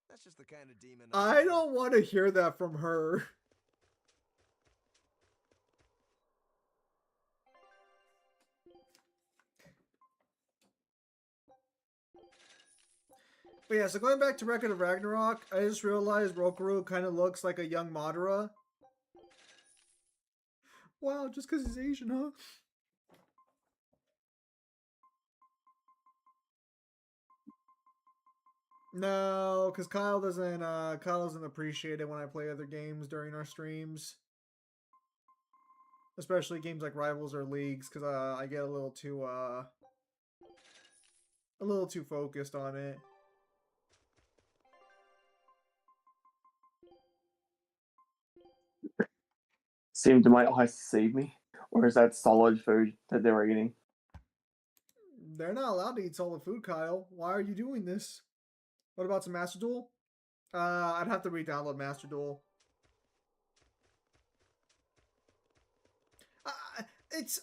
That's just the kind of demon I don't want to hear that from her. But yeah, so going back to Record of Ragnarok, I just realized Rokaru kind of looks like a young Madara. Wow, just because he's Asian, huh? No, because Kyle doesn't appreciate it when I play other games during our streams. Especially games like Rivals or Leagues, because I get a little too focused on it. Seem to my eyes deceive me, or is that solid food that they're eating? They're not allowed to eat solid food, Kyle. Why are you doing this? What about some Master Duel? I'd have to re-download Master Duel.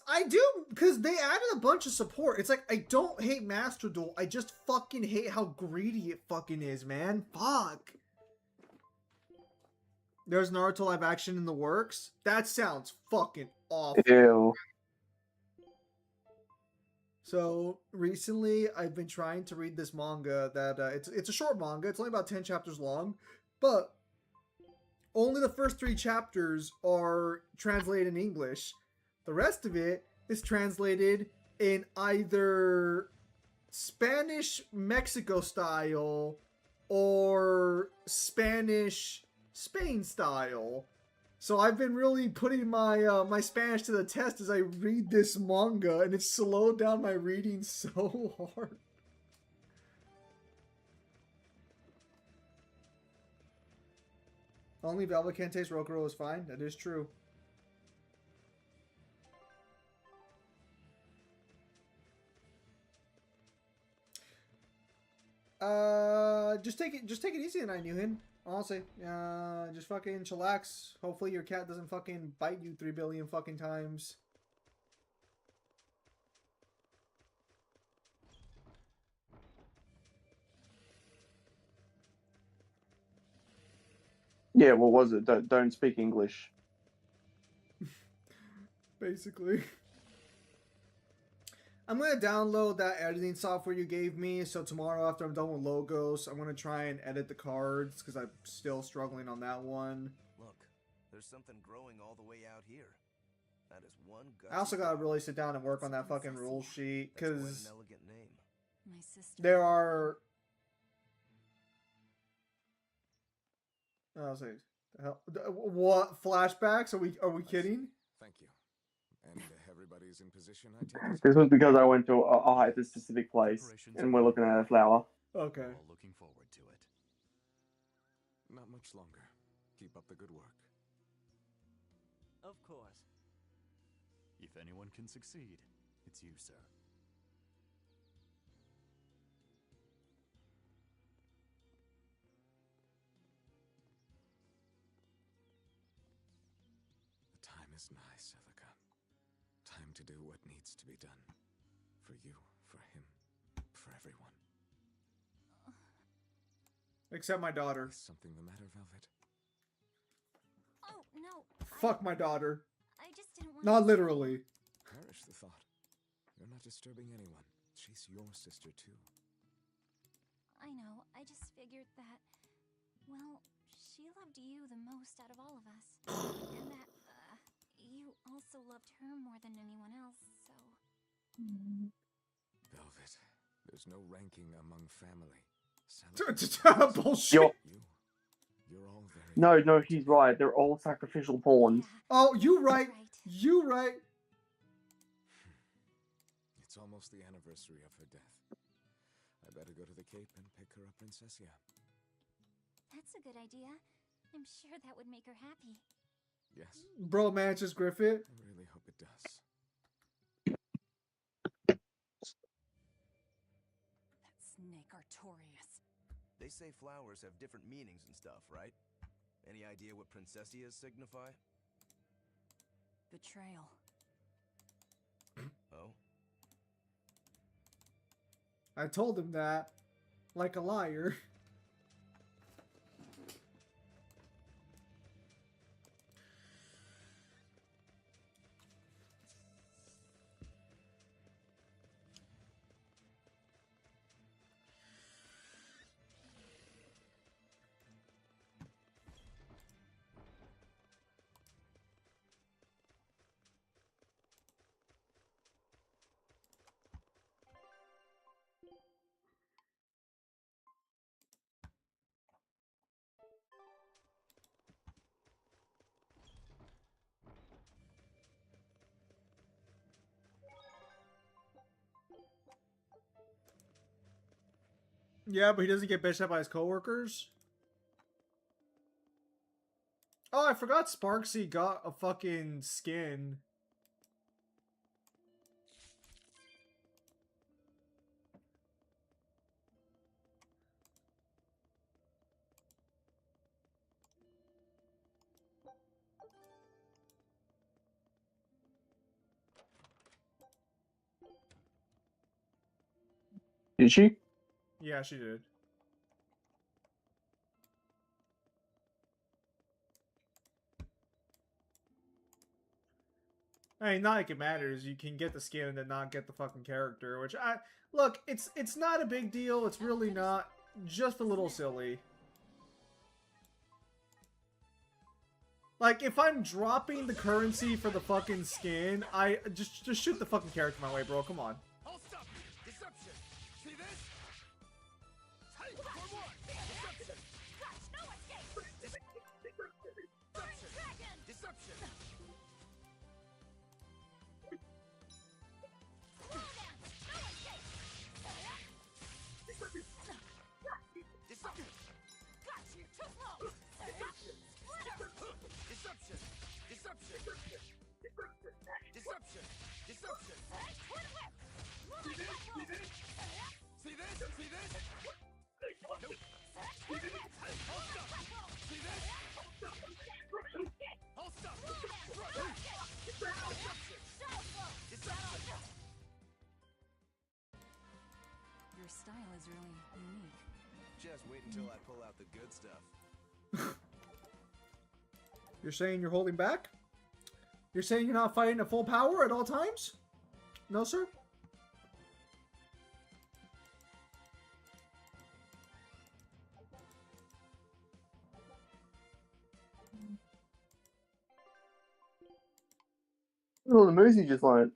I do, because they added a bunch of support. It's like, I don't hate Master Duel. I just fucking hate how greedy it fucking is, man. Fuck. There's Naruto live action in the works. That sounds fucking awful. Ew. So recently, I've been trying to read this manga that it's a short manga. It's only about 10 chapters long, but only the first 3 chapters are translated in English. The rest of it is translated in either Spanish Mexico style or Spanish Spain style. So I've been really putting my my Spanish to the test as I read this manga, and it's slowed down my reading so hard. Only Velvet Can't Taste Rokuro is fine. That is true. Just take it easy tonight, Newhin. Honestly, just fucking chillax. Hopefully your cat doesn't fucking bite you 3 billion fucking times. Yeah, what was it? Don't speak English. Basically. I'm going to download that editing software you gave me, so tomorrow after I'm done with logos, I'm going to try and edit the cards, because I'm still struggling on that one. Look, there's something growing all the way out here. That is one I also got to really sit down and work on that fucking rule sheet, because an elegant name. My sister. there are... Oh, say, what flashbacks? Are we kidding? Thank you. And everybody's in position, I take it? This was because I went to a hyper-specific place, and we're looking at a flower. Okay. We're all looking forward to it. Not much longer. Keep up the good work. Of course. If anyone can succeed, it's you, sir. to do what needs to be done. For you, for him, for everyone. Except my daughter. Is something the matter, Velvet? Oh, no. Fuck my daughter. I just didn't want Not literally. Perish the thought. You're not disturbing anyone. She's your sister, too. I know. I just figured that, well, she loved you the most out of all of us. And that, you also loved her more than anyone else, so... Velvet, there's no ranking among family. Bullshit. You're all very... No, he's right. They're all sacrificial pawns. Oh, you right. You right. It's almost the anniversary of her death. I better go to the Cape and pick her up Princessia. That's a good idea. I'm sure that would make her happy. Yes. Bro, Manchester Griffith. I really hope it does. That snake Artorias. They say flowers have different meanings and stuff, right? Any idea what Princessias signify? Betrayal. Oh? I told him that. Like a liar. Yeah, but he doesn't get bitched up by his coworkers. Oh, I forgot Sparksy got a fucking skin. Did she? Yeah, she did. I mean, not like it matters. You can get the skin and then not get the fucking character, which look, it's not a big deal. It's really not. Just a little silly. Like, if I'm dropping the currency for the fucking skin, I just shoot the fucking character my way, bro. Come on. Hold up! Deception! See this? Hey, for what? Deception! No escape! Deception! Deception! Deception! Got you too slow! Deception! Deception! Deception! Deception! See this? See this? See this? See this? Nope. Hold up! See this? Hold up! Deception! Deception! Your style is really unique. Just wait until I pull out the good stuff. You're saying you're holding back? You're saying you're not fighting at full power at all times? No, sir? Oh, the moves he just learned.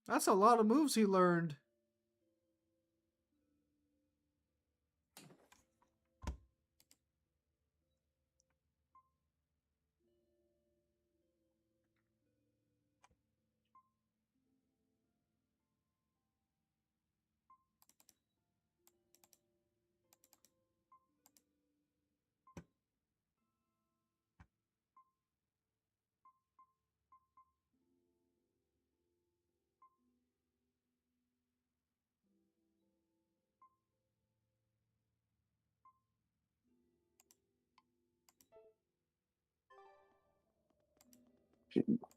That's a lot of moves he learned.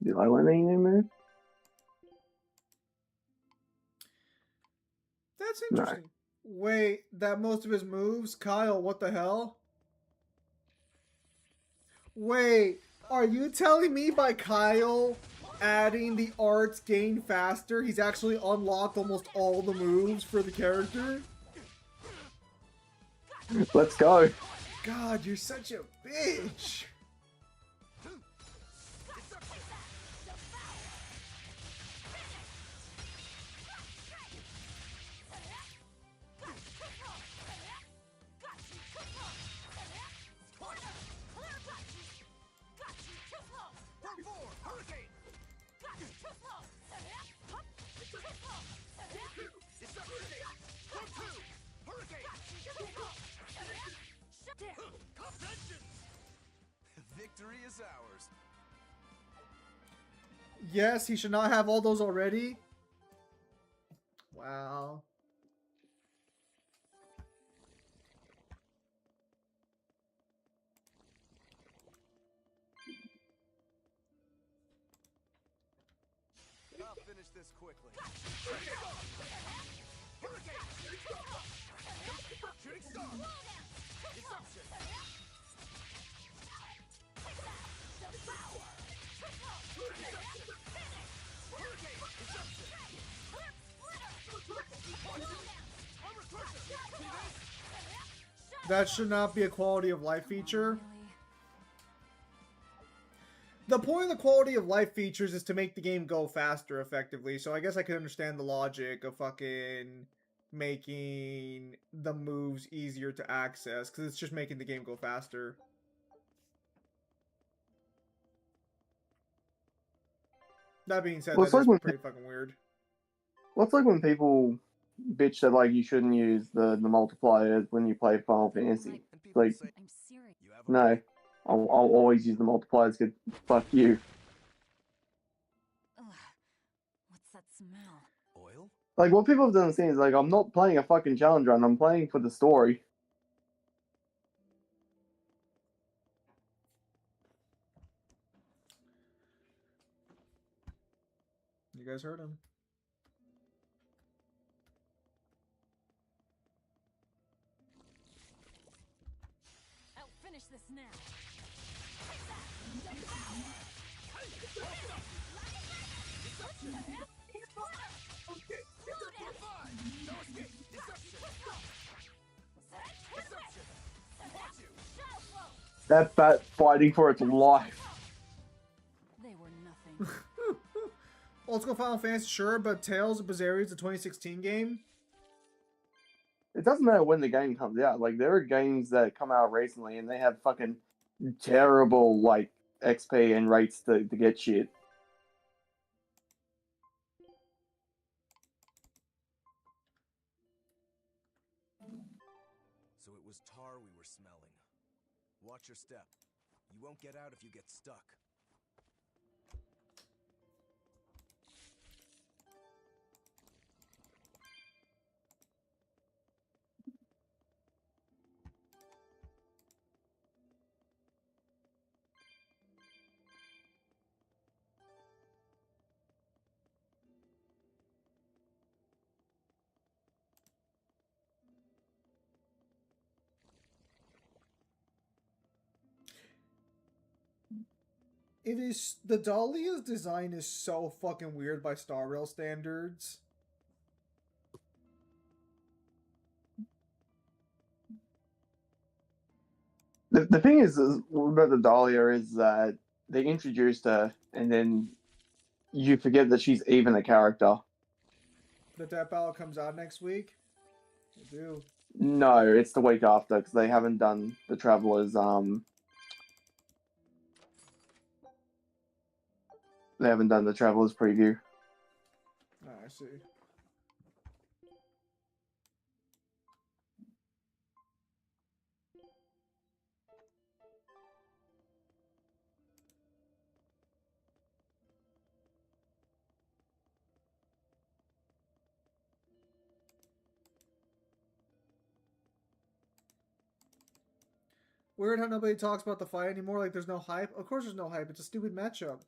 Did I learn any new move? That's interesting. Wait, that most of his moves? Kyle, what the hell? Wait, are you telling me by Kyle adding the arts gain faster, he's actually unlocked almost all the moves for the character? Let's go. God, you're such a bitch. Victory is ours. Yes, he should not have all those already. Wow. I'll finish this quickly. Shooting star. Disruption. That should not be a quality of life feature. The point of the quality of life features is to make the game go faster effectively, so I guess I can understand the logic of fucking making the moves easier to access, because it's just making the game go faster. That being said, Well, that is pretty fucking weird. What's like when people bitch that like you shouldn't use the multipliers when you play Final Fantasy? Like, I'm serious. no, I'll always use the multipliers. Cause fuck you. Ugh. What's that smell? Oil? Like what people have done is like I'm not playing a fucking challenge run. I'm playing for the story. You guys heard him. I'll finish this now. That bat fighting for its life. They were nothing. Old school Final Fantasy, sure, but Tales of Berseria is a 2016 game. It doesn't matter when the game comes out. Like there are games that come out recently and they have fucking terrible like XP and rates to get shit. So it was tar we were smelling. Watch your step. You won't get out if you get stuck. It is, the Dahlia's design is so fucking weird by Star Rail standards. The thing is about the Dahlia is that they introduced her and then you forget that she's even a character. The Death Battle comes out next week. I do. No, it's the week after because they haven't done the Travelers. They haven't done the Travelers preview. Oh, I see. Weird how nobody talks about the fight anymore. Like, there's no hype. Of course there's no hype. It's a stupid matchup.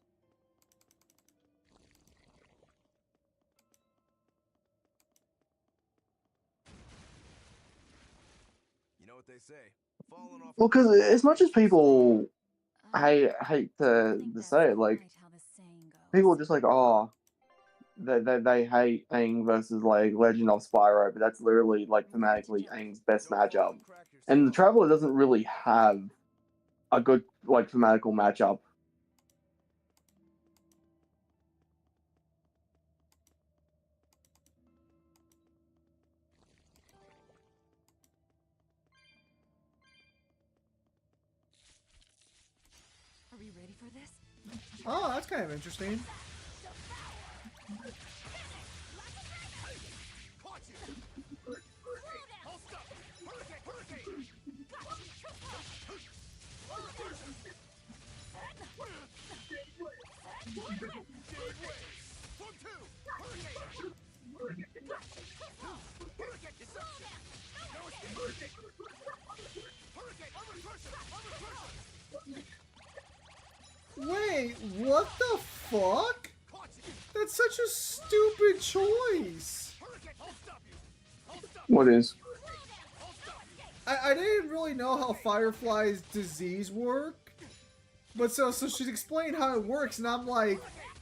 what they say. Falling off. Well, because as much as people hate to say it, like people are just like, oh, they hate Aang versus like Legend of Spyro, but that's literally like thematically Aang's best matchup, and the Traveler doesn't really have a good like thematical matchup. Are we ready for this? Oh, that's kind of interesting. Wait, what the fuck? That's such a stupid choice. What is? I didn't really know how Firefly's disease work. But so she's explained how it works, and I'm like,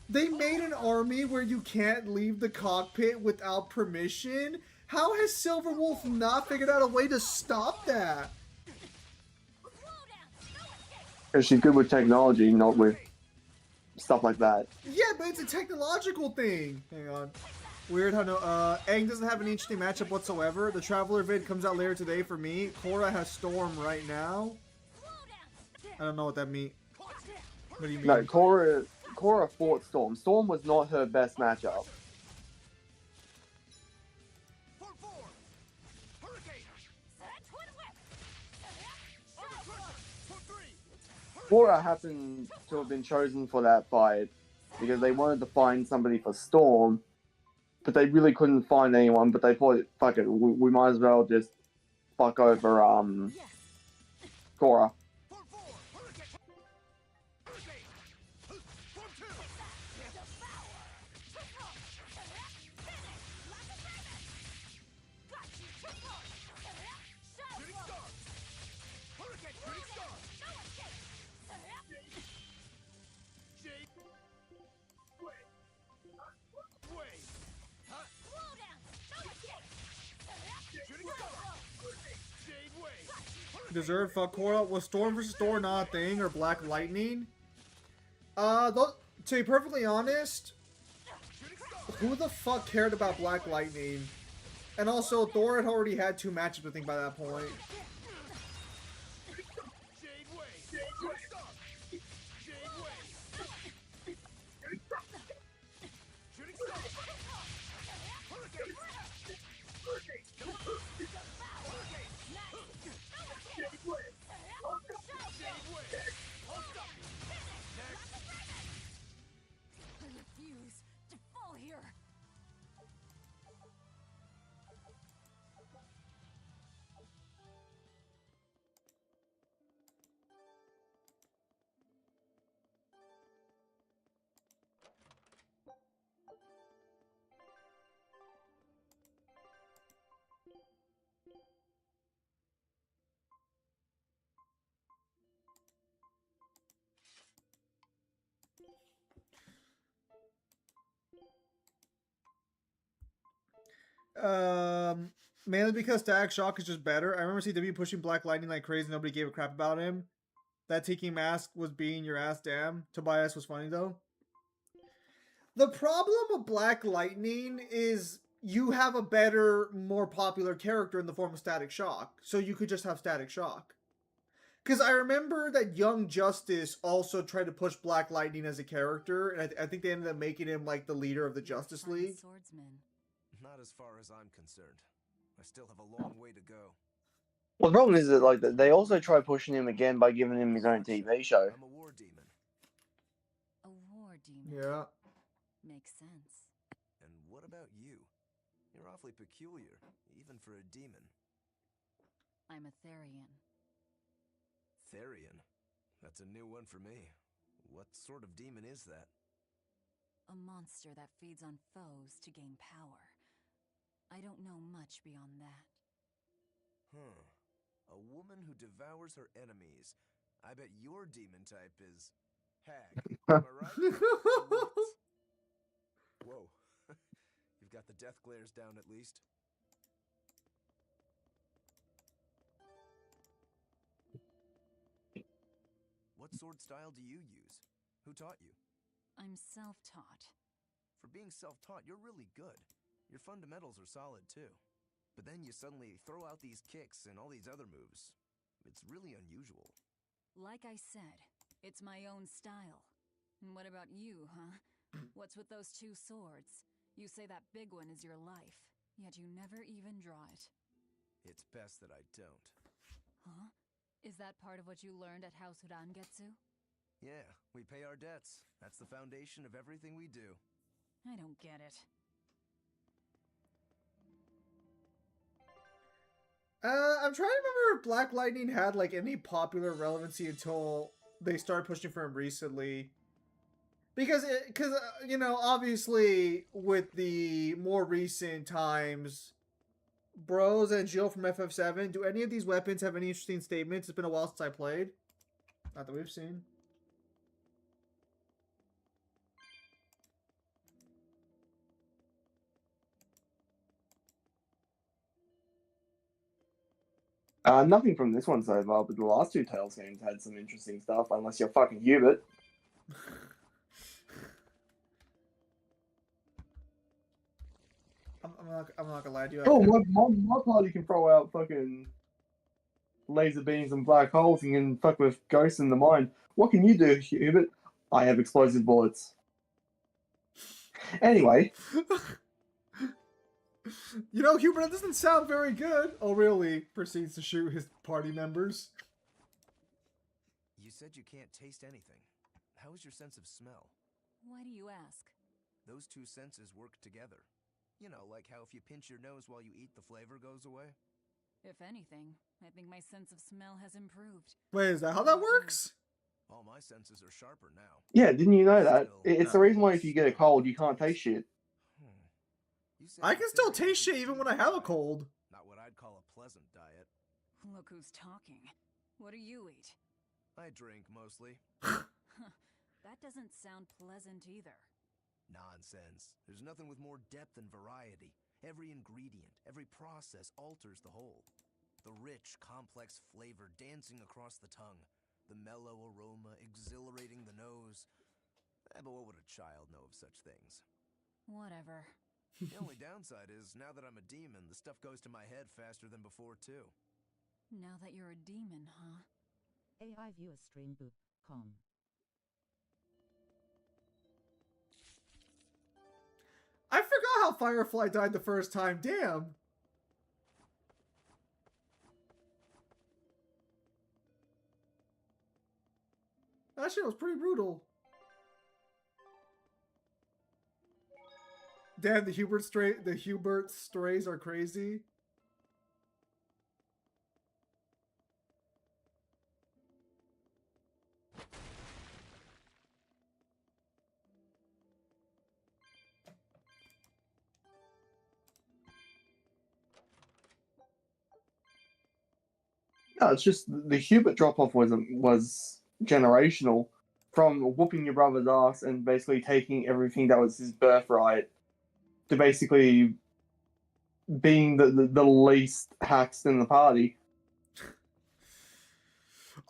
they made an army where you can't leave the cockpit without permission? How has Silverwolf not figured out a way to stop that? Because she's good with technology, not with stuff like that. Yeah, but it's a technological thing. Hang on. Weird how no, Aang doesn't have an interesting matchup whatsoever. The Traveler vid comes out later today for me. Korra has Storm right now. I don't know what that means. What do you mean? No, Korra fought Storm. Storm was not her best matchup. Korra happened to have been chosen for that fight because they wanted to find somebody for Storm, but they really couldn't find anyone. But they thought, fuck it, we might as well just fuck over Korra. Deserved fuck Korra. Was Storm versus Thor not a thing, or Black Lightning? To be perfectly honest, who the fuck cared about Black Lightning? And also, Thor had already had 2 matches, I think, by that point. Mainly because Static Shock is just better. I remember CW pushing Black Lightning like crazy. Nobody gave a crap about him. That Tiki Mask was being your ass damn. Tobias was funny though. The problem with Black Lightning is you have a better, more popular character in the form of Static Shock. So you could just have Static Shock. Because I remember that Young Justice also tried to push Black Lightning as a character. And I think they ended up making him like the leader of the Justice League. Swordsman. Not as far as I'm concerned. I still have a long way to go. Well, the problem is that like they also try pushing him again by giving him his own TV show. I'm a war demon. A war demon. Yeah. Makes sense. And what about you? You're awfully peculiar, even for a demon. I'm a Therian. Therian? That's a new one for me. What sort of demon is that? A monster that feeds on foes to gain power. I don't know much beyond that. Huh. A woman who devours her enemies. I bet your demon type is hag. Am I right? Whoa. You've got the death glares down at least. What sword style do you use? Who taught you? I'm self-taught. For being self-taught, you're really good. Your fundamentals are solid too. But then you suddenly throw out these kicks and all these other moves. It's really unusual. Like I said, it's my own style. And what about you, huh? What's with those 2 swords? You say that big one is your life, yet you never even draw it. It's best that I don't. Huh? Is that part of what you learned at House Urangetsu? Yeah, we pay our debts. That's the foundation of everything we do. I don't get it. I'm trying to remember if Black Lightning had like any popular relevancy until they started pushing for him recently. Because you know, obviously with the more recent times, Bros and Jill from FF7, do any of these weapons have any interesting statements? It's been a while since I played. Not that we've seen. Nothing from this one so far, but the last 2 Tales games had some interesting stuff, unless you're fucking Hubert. I'm not gonna lie to you. Oh, my party can throw out fucking laser beams and black holes and can fuck with ghosts in the mind. What can you do, Hubert? I have explosive bullets. Anyway. You know, Hubert, that doesn't sound very good. Oh, really? Proceeds to shoot his party members. You said you can't taste anything. How is your sense of smell? Why do you ask? Those 2 senses work together. You know, like how if you pinch your nose while you eat, the flavor goes away? If anything, I think my sense of smell has improved. Wait, is that how that works? All my senses are sharper now. Yeah, didn't you know that? It's the reason why if you get a cold, you can't taste shit. I can still taste shit even when I have a cold. Not what I'd call a pleasant diet. Look who's talking. What do you eat? I drink, mostly. That doesn't sound pleasant either. Nonsense. There's nothing with more depth and variety. Every ingredient, every process alters the whole. The rich, complex flavor dancing across the tongue. The mellow aroma exhilarating the nose. But what would a child know of such things? Whatever. The only downside is, now that I'm a demon, the stuff goes to my head faster than before, too. Now that you're a demon, huh? AI viewer stream boop, com. I forgot how Firefly died the first time. Damn. That shit was pretty brutal. Damn, the Hubert strays are crazy. No, it's just the Hubert drop-off was generational. From whooping your brother's ass and basically taking everything that was his birthright to basically being the least hacks in the party.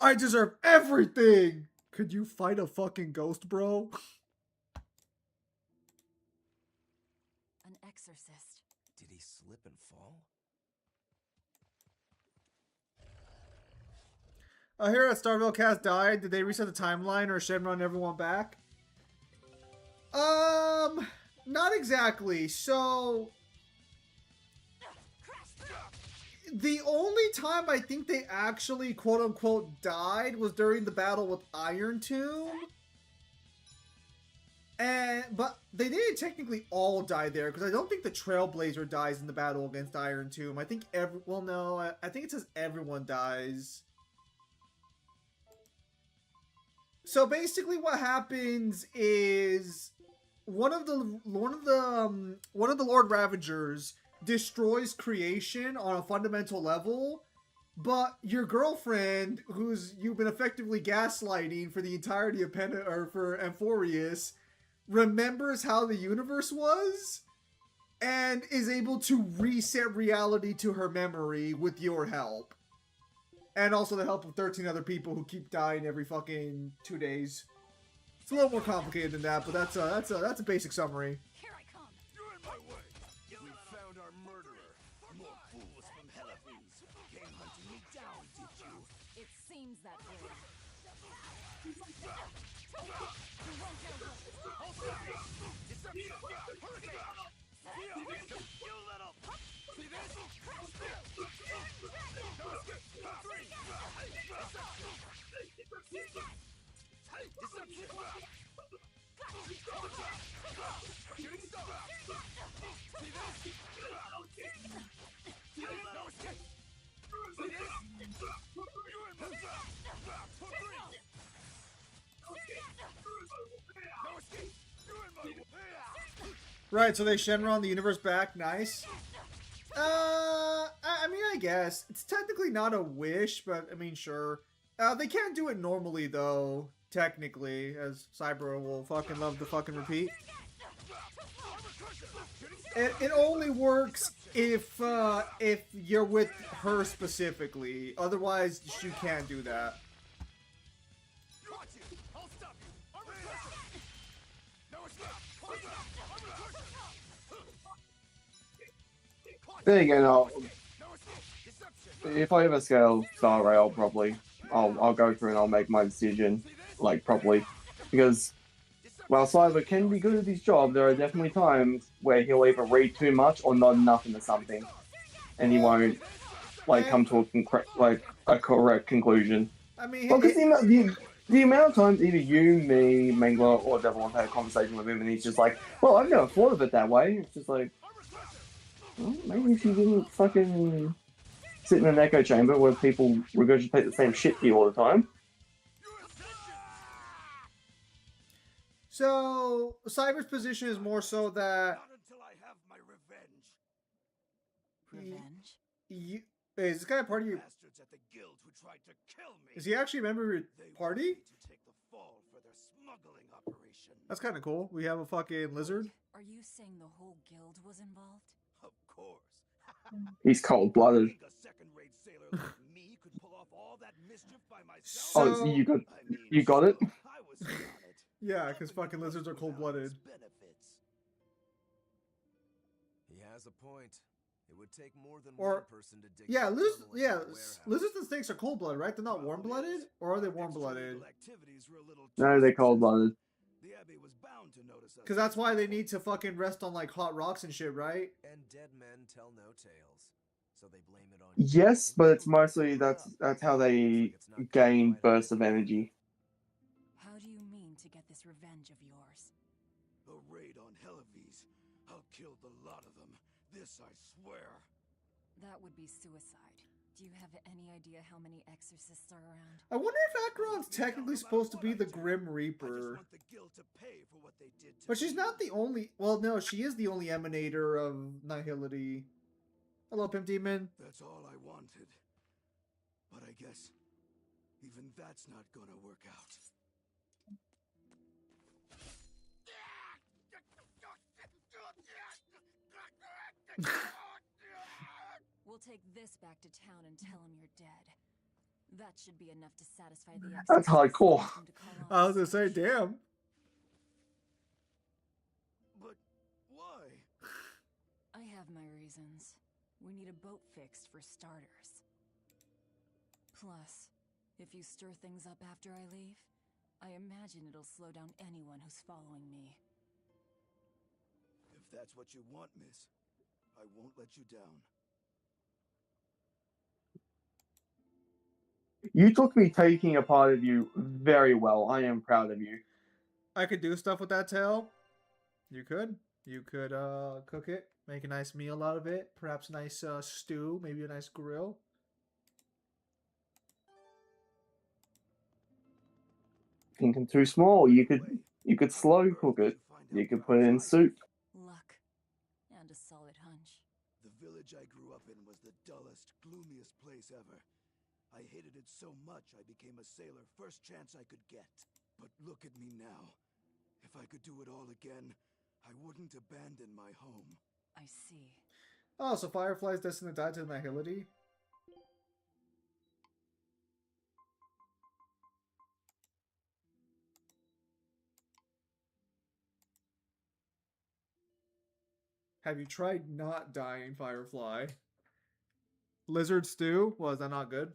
I deserve everything! Could you fight a fucking ghost, bro? An exorcist. Did he slip and fall? I hear that Starville Cast died. Did they reset the timeline or Shenron everyone back? Not exactly. So, the only time I think they actually quote-unquote died was during the battle with Iron Tomb. But they didn't technically all die there, because I don't think the Trailblazer dies in the battle against Iron Tomb. I think I think it says everyone dies. So basically what happens is one of the Lord Ravagers destroys creation on a fundamental level, But your girlfriend, who's you've been effectively gaslighting for the entirety of or for Amphorius, remembers how the universe was and is able to reset reality to her memory with your help. And also the help of 13 other people who keep dying every fucking 2 days. It's a little more complicated than that, but that's a basic summary. Here I come. You're in my way. We found our murderer. More fools from Heliphys came hunting me down, did you? It seems that way. You won't get away. Deception! Hurricane! You little... See this? Right, so they Shenron the universe back. Nice. I mean, I guess. It's technically not a wish, but, I mean, sure. They can't do it normally, though, technically, as Cyber will fucking love to fucking repeat. It only works if you're with her specifically. Otherwise, you can't do that. Then again, if I ever scale Star Rail properly, I'll go through and I'll make my decision like properly, because while Cyber can be good at his job, there are definitely times where he'll either read too much or not enough into something, and he won't like come to a correct conclusion. I mean, well, because the amount of times either you, me, Mangler, or Devil have had a conversation with him, and he's just like, "Well, I've never thought of it that way." It's just like, well, maybe if you didn't fucking sit in an echo chamber where people regurgitate the same shit to you all the time. So, Cyber's position is more so that... Not until I have my revenge. Revenge? Is this guy a part of your... Bastards at the guild who tried to kill me. Is he actually a member of your party? To take the fall for their smuggling operation. That's kind of cool. We have a fucking lizard. Are you saying the whole guild was involved? Of course. He's cold-blooded. A second-rate sailor like me could pull off all that mischief by myself. Oh, you got it? I was on it. Yeah, because fucking lizards are cold-blooded. He has a point. It would take more than Or, one person to dig. yeah, lizards and snakes are cold-blooded, right? They're not warm-blooded, or are they warm-blooded? No, they're cold-blooded. The Abbey was bound to notice us. Because that's why they need to fucking rest on like hot rocks and shit, right? And dead men tell no tales, so they blame it on. Yes, but it's mostly that's how they gain bursts of energy. How do you mean to get this revenge of yours? A raid on Heliphys. I'll kill the lot of them. This I swear. That would be suicide. Do you have any idea how many exorcists are around? I wonder if Acheron's technically supposed to be the Grim Reaper. But she's not the only... Well, no, she is the only emanator of nihility. Hello, Pimp Demon. That's all I wanted. But I guess even that's not gonna work out. We'll take this back to town and tell him you're dead. That should be enough to satisfy the That's hardcore. I was gonna say, damn. But why? I have my reasons. We need a boat fixed for starters. Plus, if you stir things up after I leave, I imagine it'll slow down anyone who's following me. If that's what you want, miss, I won't let you down. You took me taking a part of you very well. I am proud of you. I could do stuff with that tail. You could. You could cook it, make a nice meal out of it. Perhaps a nice stew, maybe a nice grill. Thinking too small. You could slow cook it. You could put it in soup. Luck. And a solid hunch. The village I grew up in was the dullest, gloomiest place ever. I hated it so much I became a sailor first chance I could get. But look at me now. If I could do it all again, I wouldn't abandon my home. I see. Oh, so Firefly's destined to die to Nihility? Have you tried not dying, Firefly? Lizard stew? Was that not good?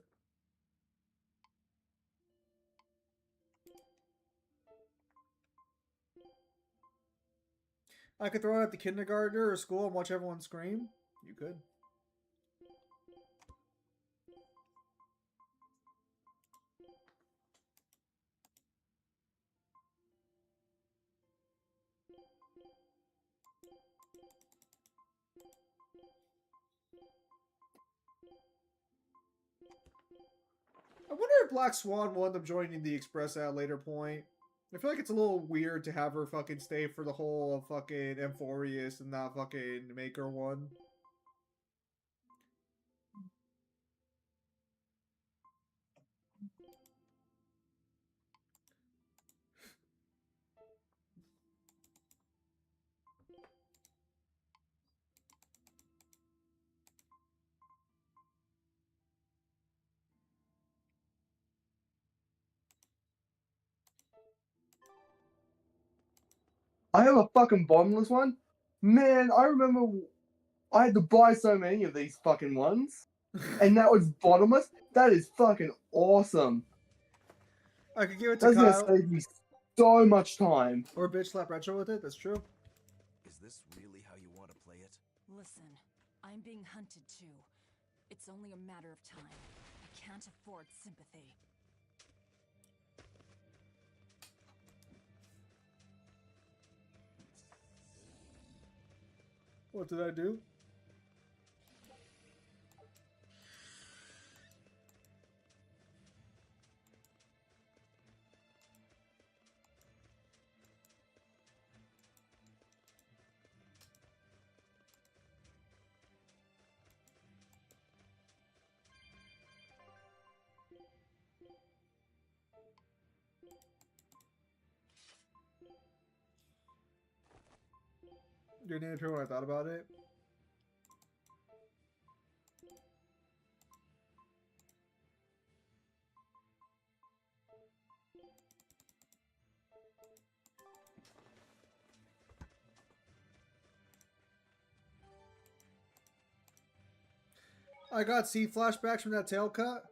I could throw it at the kindergartner or school and watch everyone scream? You could. I wonder if Black Swan will end up joining the Express at a later point. I feel like it's a little weird to have her fucking stay for the whole of fucking Amphorius and not fucking make her one. I have a fucking bottomless one. Man, I remember I had to buy so many of these fucking ones. And that was bottomless. That is fucking awesome. I could give it to That's Kyle. gonna save me so much time. Or bitch slap retro with it, that's true. Is this really how you want to play it? Listen, I'm being hunted too. It's only a matter of time. I can't afford sympathy. What did I do? You didn't hear when I thought about it? I got C flashbacks from that tail cut.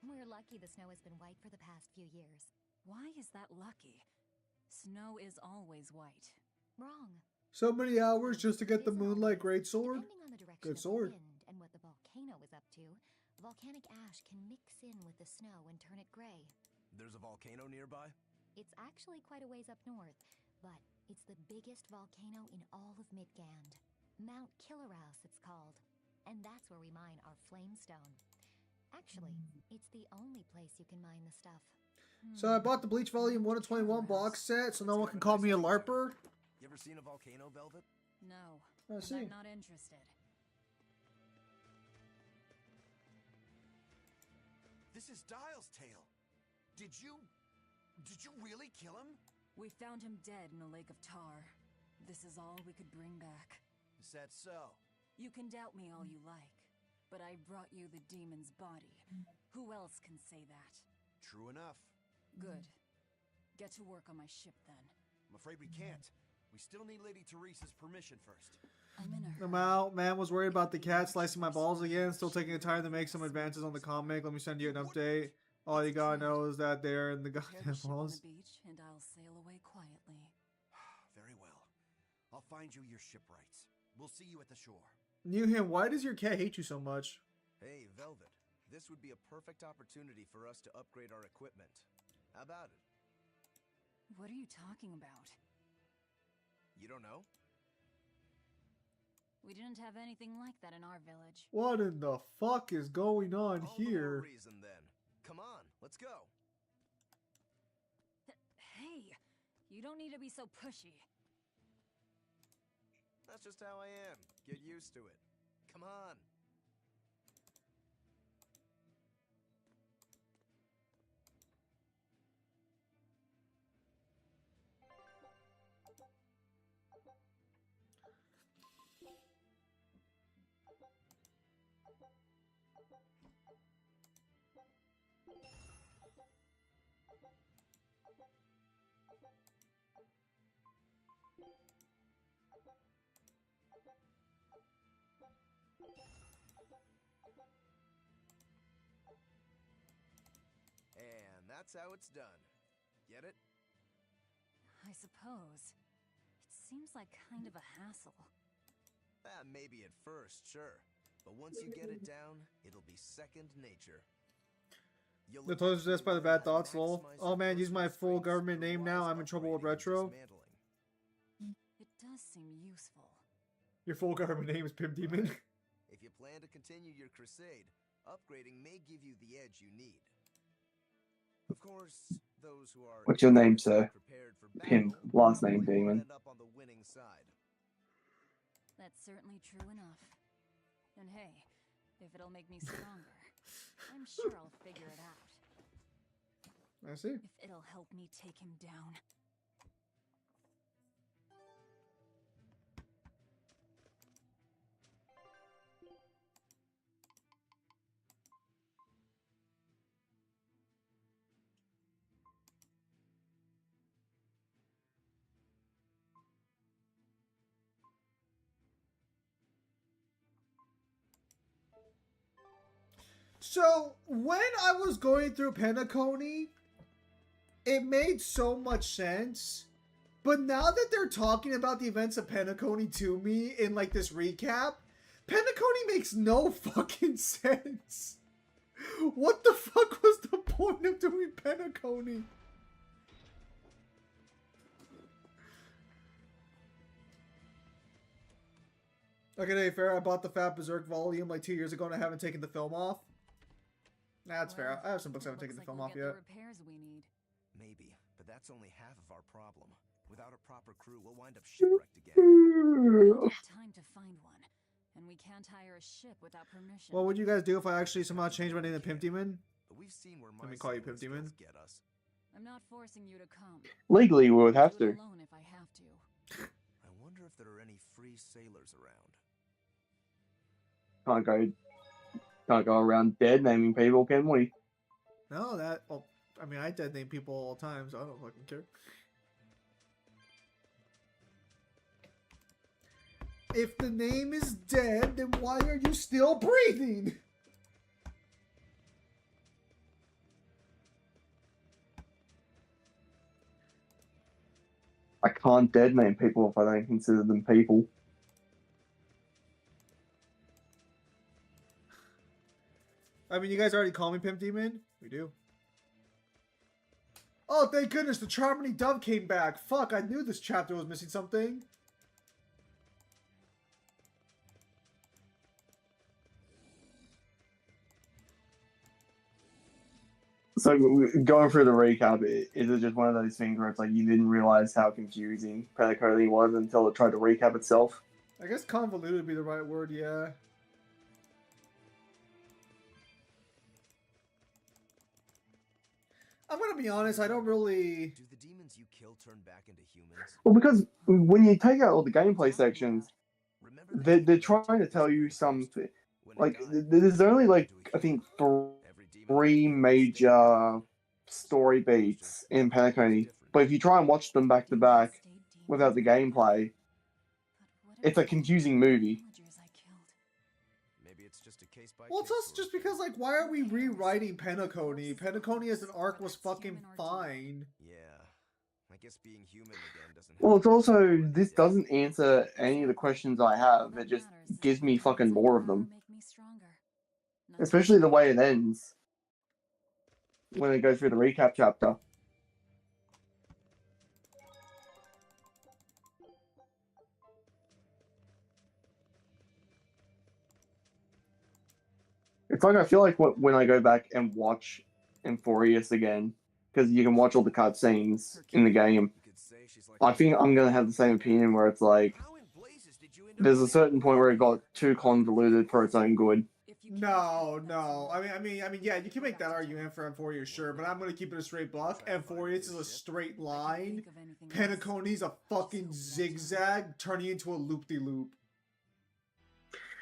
We're lucky the snow has been white for the past few years. Why is that lucky? Snow is always white. Wrong. So many hours just to get the Moonlight Greatsword? Depending on the direction Good of sword. the wind and what the volcano is up to, volcanic ash can mix in with the snow and turn it gray. There's a volcano nearby? It's actually quite a ways up north, but it's the biggest volcano in all of Midgand. Mount Killerhouse, it's called. And that's where we mine our flamestone. Actually, it's the only place you can mine the stuff. So I bought the Bleach Volume 1 of 21 box set, so no one can call me a LARPer. You ever seen a volcano, Velvet? No, I and see. I'm not interested. This is Dial's tale. Did you really kill him? We found him dead in a lake of tar. This is all we could bring back. Is that so? You can doubt me all you like, but I brought you the demon's body. Who else can say that? True enough. Good. Get to work on my ship then. I'm afraid we can't. We still need Lady Teresa's permission first. I'm in a hurry. I'm out. Man was worried about the cat slicing my balls again. Still taking the time to make some advances on the comic. Let me send you an update. All you gotta know is that they're in the Prepare goddamn the ship on balls. the beach, and I'll sail away quietly. Very well. I'll find you your shipwrights. We'll see you at the shore. Knew him. Why does your cat hate you so much? Hey, Velvet. This would be a perfect opportunity for us to upgrade our equipment. How about it? What are you talking about? You don't know? We didn't have anything like that in our village. What in the fuck is going on All the more here? reason then. Come on, let's go. Hey, you don't need to be so pushy. That's just how I am. Get used to it. Come on. And that's how it's done. Get it? I suppose. It seems like kind of a hassle. Maybe at first, sure. But once you get it down, it'll be second nature. The toys possessed by the bad thoughts, lol. Oh man, use my full government name now. I'm in trouble with retro. It does seem useful. Your full government name is Pimp Demon. If you plan to continue your crusade, upgrading may give you the edge you need. Of course, those who are What's your name, sir? prepared for Pimp. battle Last name, probably won't Demon. end up on the winning side. That's certainly true enough. And hey, if it'll make me stronger, I'm sure I'll figure it out. I see. If it'll help me take him down. So, when I was going through Penacony, it made so much sense. But now that they're talking about the events of Penacony to me in like this recap, Penacony makes no fucking sense. What the fuck was the point of doing Penacony? Okay, to be fair, I bought the Fat Berserk volume like 2 years ago and I haven't taken the film off. That's fair. I have some books I haven't taken the film off yet. Repairs we need. Maybe, but that's only half of our problem. Without a proper crew, we'll wind up shipwrecked again. We don't have time to find one, and we can't hire a ship without permission. What would you guys do if I actually somehow changed my name to Pimp Demon? But we've seen where Let me call you Pimp Demon. get us. I'm not forcing you to come. Legally, we would have I'll do to. it alone if I have to. I wonder if there are any free sailors around. Can't go around dead naming people, can we? No, that... Well, I mean, I dead name people all the time, so I don't fucking care. If the name is dead, then why are you still breathing? I can't dead name people if I don't consider them people. I mean, you guys already call me Pimp Demon? We do. Oh, thank goodness, the Charmony Dove came back. Fuck, I knew this chapter was missing something. So, going through the recap, is it just one of those things where it's like you didn't realize how confusing Penacony was until it tried to recap itself? I guess convoluted would be the right word, yeah. I'm gonna be honest, I don't really... Do the demons you kill turn back into humans? Well, because when you take out all the gameplay sections, they're trying to tell you something. Like, there's only, like, I think 3 major story beats in Penacony. But if you try and watch them back to back without the gameplay, it's a confusing movie. Maybe it's just a case by Well, it's also just because, like, why are we rewriting Penacony? Penacony as an arc was fucking fine. Yeah, I guess being human again doesn't. Well, it's also, this doesn't answer any of the questions I have. It just gives me fucking more of them. Make me stronger. Especially the way it ends. When it goes through the recap chapter. It's like I feel like when I go back and watch Euphorius again, because you can watch all the cutscenes in the game, I think I'm gonna have the same opinion where it's like there's a certain point where it got too convoluted for its own good. No. I mean, yeah, you can make that argument for Euphorius, sure, but I'm gonna keep it a straight buck. Euphorius is a straight line. Penacony's a fucking zigzag, turning into a loop-de-loop.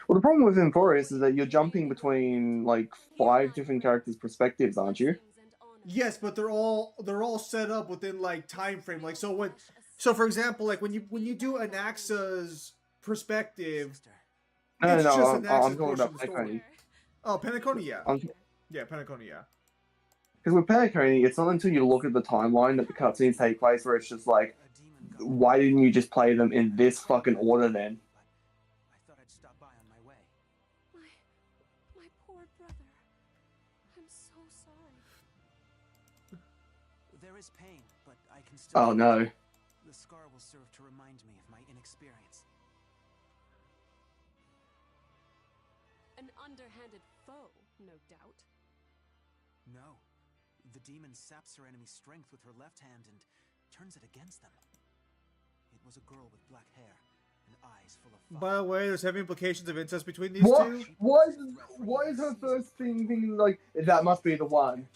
Well, the problem with Euphorius is that you're jumping between like 5 different characters' perspectives, aren't you? Yes, but they're all set up within like time frame. Like so for example, like when you do Anaxa's perspective, No, it's no, just I'm Anaxa's talking portion about of the story. Penacony. Oh, Penacony, yeah. Yeah, Penacony, yeah. Because with Penacony, it's not until you look at the timeline that the cutscenes take place where it's just like, why didn't you just play them in this fucking order then? My poor brother. I'm so sorry. There is pain, but I can still... Oh no. The scar will serve to remind me of my inexperience. An underhanded foe, no doubt. No. The demon saps her enemy's strength with her left hand and turns it against them. It was a girl with black hair and eyes full of fire. By the way, there's heavy implications of incest between these two. Why is her first thing thinking like, that must be the one?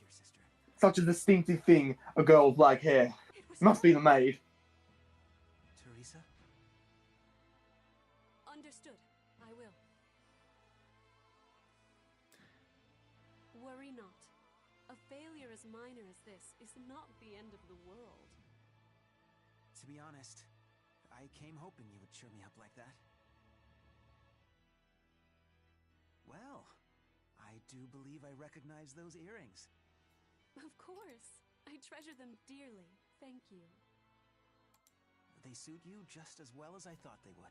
Such a distinctive thing, a girl with black hair. Must be the maid. Teresa? Understood. I will. Worry not. A failure as minor as this is not the end of the world. To be honest, I came hoping you would cheer me up like that. Well, I do believe I recognize those earrings. Of course. I treasure them dearly. Thank you. They suit you just as well as I thought they would.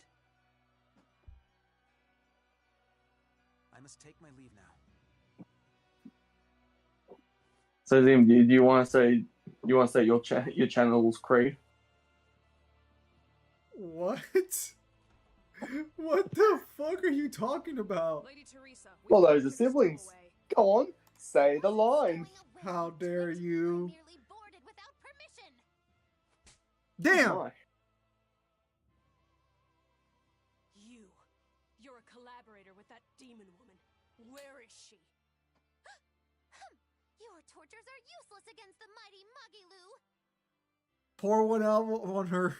I must take my leave now. So, Zim, do you want to say your channel's creed? What? What the fuck are you talking about? Lady Teresa, Well, those are siblings. Go on, say the line. How dare you? Damn! You're a collaborator with that demon woman. Where is she? Your tortures are useless against the mighty Magilu. Pour one out on her.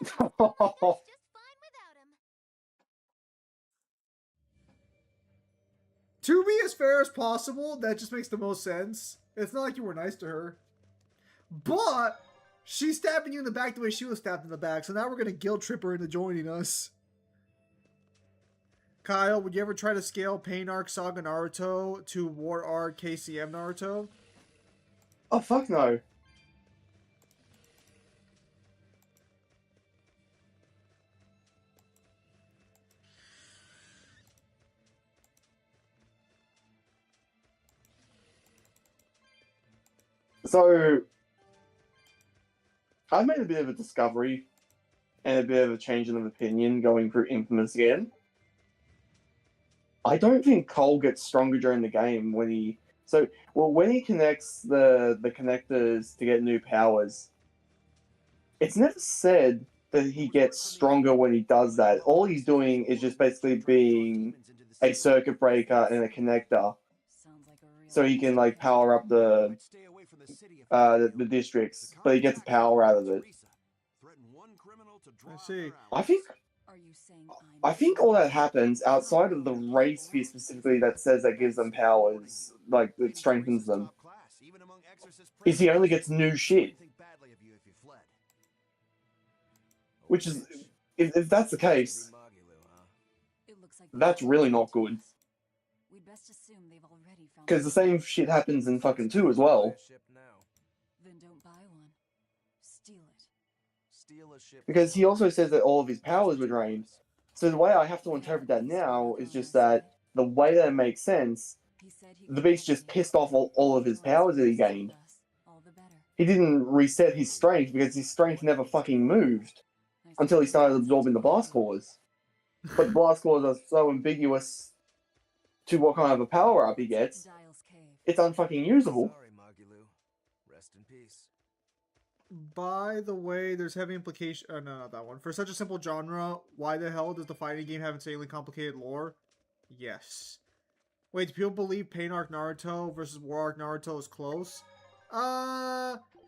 Just fine without him. To be as fair as possible, that just makes the most sense. It's not like you were nice to her. But she's stabbing you in the back the way she was stabbed in the back, so now we're gonna guilt trip her into joining us. Kyle, would you ever try to scale Pain Arc Saga Naruto to War Arc KCM Naruto? Oh, fuck no. So, I've made a bit of a discovery and a bit of a change of opinion going through Infamous again. I don't think Cole gets stronger during the game when he... when he connects the connectors to get new powers, it's never said that he gets stronger when he does that. All he's doing is just basically being a circuit breaker and a connector. So he can, like, power up the districts, but he gets power out of it. I see. I think all that happens outside of the race sphere specifically that says that gives them powers, like, it strengthens them, is he only gets new shit. Which is, if that's the case, that's really not good. Because the same shit happens in fucking 2 as well. Then don't buy one. Steal it. Because he also says that all of his powers were drained. So the way I have to interpret that now is just that the way that it makes sense, the beast just pissed off all of his powers that he gained. He didn't reset his strength because his strength never fucking moved until he started absorbing the blast cores. But the blast cores are so ambiguous to what kind of a power up he gets, it's unfucking usable. Sorry, Magilou. Rest in peace. By the way, there's heavy implication. No, not that one. For such a simple genre, why the hell does the fighting game have insanely complicated lore? Yes. Wait, do people believe Pain Arc Naruto versus War Arc Naruto is close?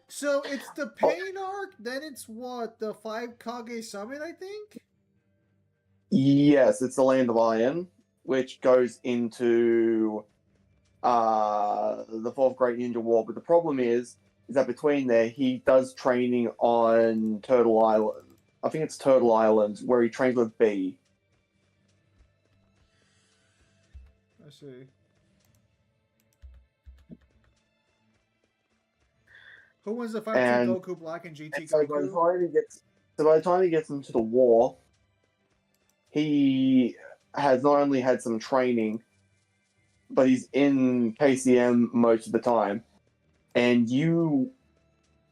So it's the Pain Arc, then it's what? The 5 Kage Summit, I think? Yes, it's the Land of Iron, which goes into the Fourth Great Ninja War. But the problem is that between there, he does training on Turtle Island. I think it's Turtle Island, where he trains with B. I see. Who wins the fight between Goku Black and GT so Goku? By the time he gets into the war, he has not only had some training, but he's in KCM most of the time. And you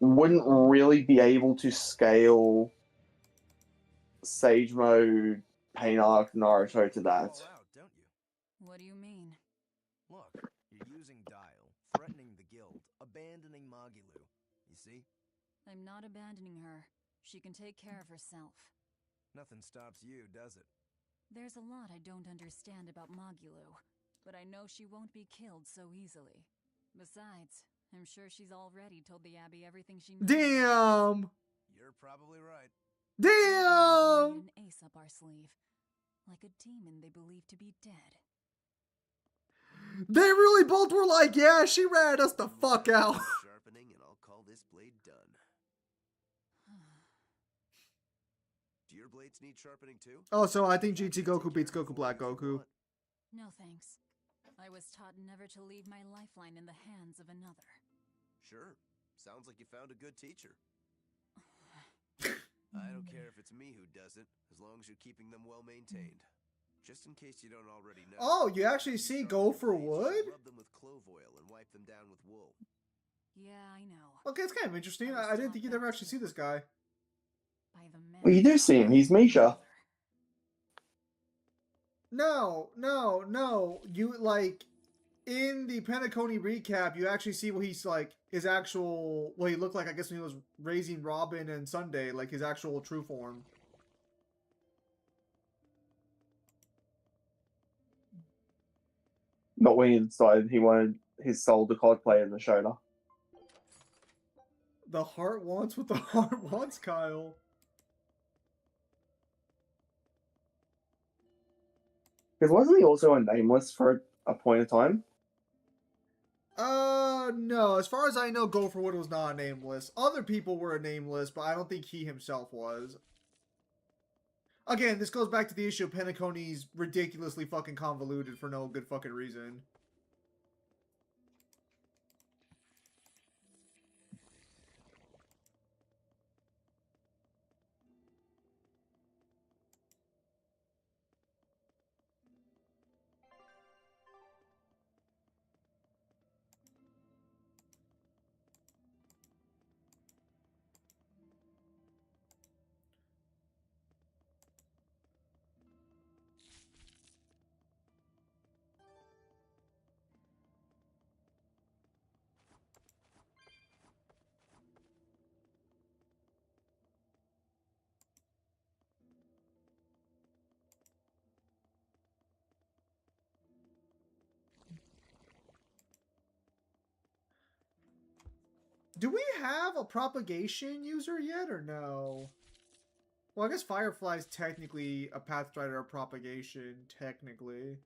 wouldn't really be able to scale Sage Mode, Pain Arc, Naruto to that. What do you mean? Look, you're using Dial, threatening the guild, abandoning Magilou. You see? I'm not abandoning her. She can take care of herself. Nothing stops you, does it? There's a lot I don't understand about Magilou, but I know she won't be killed so easily. Besides, I'm sure she's already told the Abbey everything she knows. Damn! You're probably right. Damn! An ace up our sleeve, like a demon they believe to be dead. They really both were like, yeah, she ratted us the fuck out. Sharpening, and I'll call this blade done. Do your blades need sharpening too? Oh, so I think GT Goku beats Goku Black Goku. No thanks. I was taught never to leave my lifeline in the hands of another. Sure. Sounds like you found a good teacher. I don't care if it's me who does it, as long as you're keeping them well maintained. Just in case you don't already know. Oh, you actually see Go for Wood? Rub them with clove oil and wipe them down with wool. Yeah, I know. Okay, it's kind of interesting. I didn't think you'd ever actually see this guy. Well, you do see him. He's Misha. No. You, like, in the Penacony recap, you actually see what he's, like, his actual, what he looked like, I guess, when he was raising Robin and Sunday, like, his actual true form. Not when he decided he wanted his soul to cosplay in the shoulder. The heart wants what the heart wants, Kyle. Because wasn't he also a nameless for a point of time? No. As far as I know, Go for Wood was not a nameless. Other people were a nameless, but I don't think he himself was. Again, this goes back to the issue of Penacony's ridiculously fucking convoluted for no good fucking reason. Do we have a propagation user yet, or no? Well, I guess Firefly's technically a Pathstrider of propagation, technically.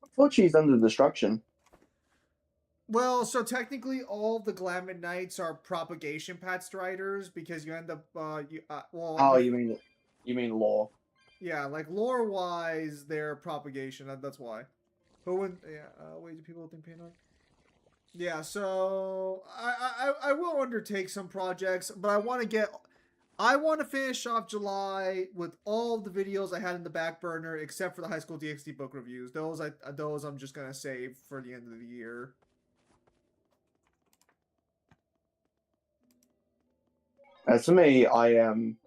I thought she's under destruction. Well, so technically all the Glamour Knights are propagation Pathstriders because you end up, Oh, you mean law. Yeah, like lore-wise, they're propagation. That's why. Who would? Yeah. Wait, do people think Pain Arc? Yeah, so I will undertake some projects, but I want to finish off July with all the videos I had in the back burner, except for the High School DxD book reviews. Those I'm just gonna save for the end of the year. As for me, I am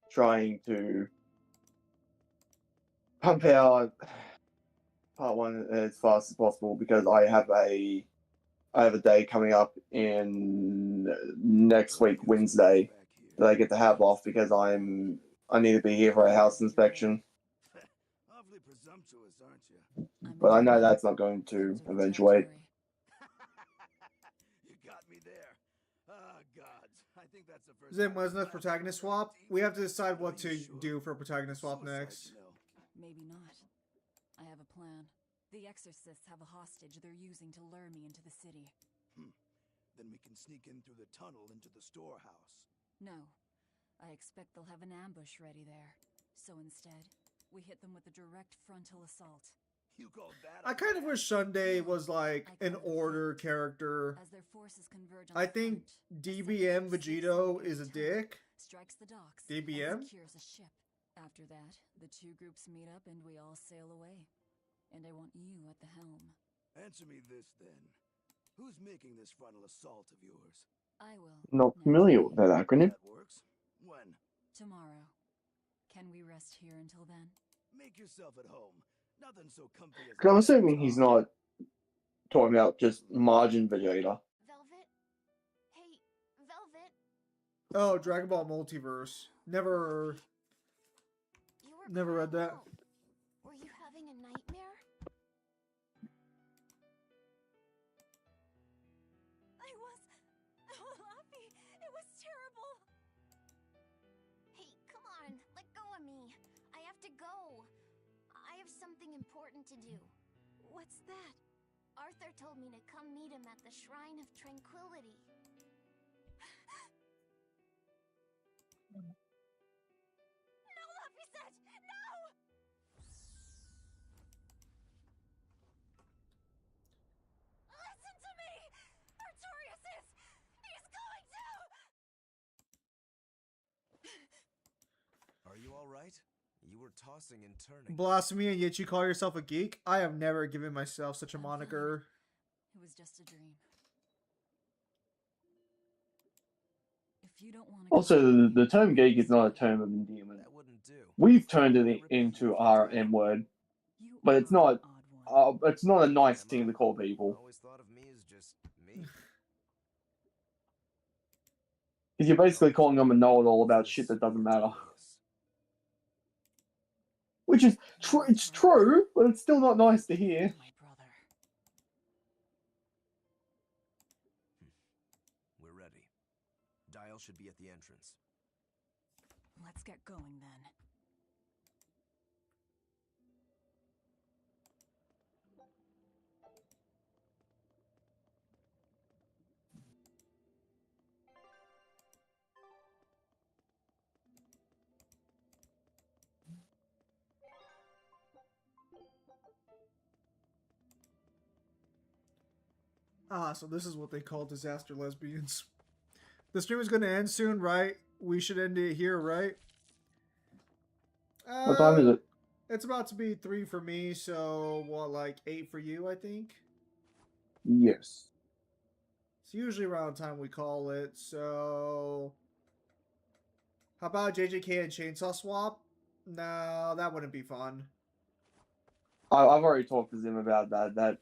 trying to pump out part one as fast as possible because I have a day coming up in next week, Wednesday, that I get to have off because I need to be here for a house inspection. Awfully presumptuous, aren't you? But I know that's not going to eventuate. You got me there. Ah, gods. I think that's the first Zim, when's next protagonist swap? We have to decide what to do for protagonist swap next. Maybe not. I have a plan. The Exorcists have a hostage they're using to lure me into the city. Then we can sneak in through the tunnel into the storehouse. No. I expect they'll have an ambush ready there. So instead, we hit them with a direct frontal assault. You called that? I kind of wish Sunday was like an order character. As their forces converge on I think DBM Vegito is a dick. Strikes the docks DBM? and secures a ship. After that, the two groups meet up and we all sail away. And I want you at the helm. Answer me this then. Who's making this frontal assault of yours? I will. Not familiar with that acronym. That works. When? Tomorrow. Can we rest here until then? Make yourself at home. Nothing so comfy as. I'm assuming he's not talking about just margin Vegeta. Velvet? Hey, Velvet? Oh, Dragon Ball Multiverse. Never read that. Were you having a nightmare? I was... Oh, Luffy, it was terrible. Hey, come on, let go of me. I have to go. I have something important to do. What's that? Arthur told me to come meet him at the Shrine of Tranquility. No, Luffy said, no! Listen to me! Artorias is... He's going to... Are you alright? You were tossing and turning. Blasphemy, and yet you call yourself a geek? I have never given myself such a moniker. It was just a dream. If you don't want to... Also, the term geek is not a term of endearment. That wouldn't do. We've turned it into our M word, but it's not. It's not a nice thing to call people. I always thought of me as just me. Because you're basically calling them a know-it-all about shit that doesn't matter. Which is it's true, but it's still not nice to hear. We're ready. Dial should be at the entrance. Let's get going then. Ah, so this is what they call disaster lesbians. The stream is going to end soon, right? We should end it here, right? What time is it? It's about to be 3 for me, so what, like 8 for you, I think? Yes. It's usually around the time we call it, so... How about JJK and Chainsaw Swap? No, that wouldn't be fun. I've already talked to Zim about that.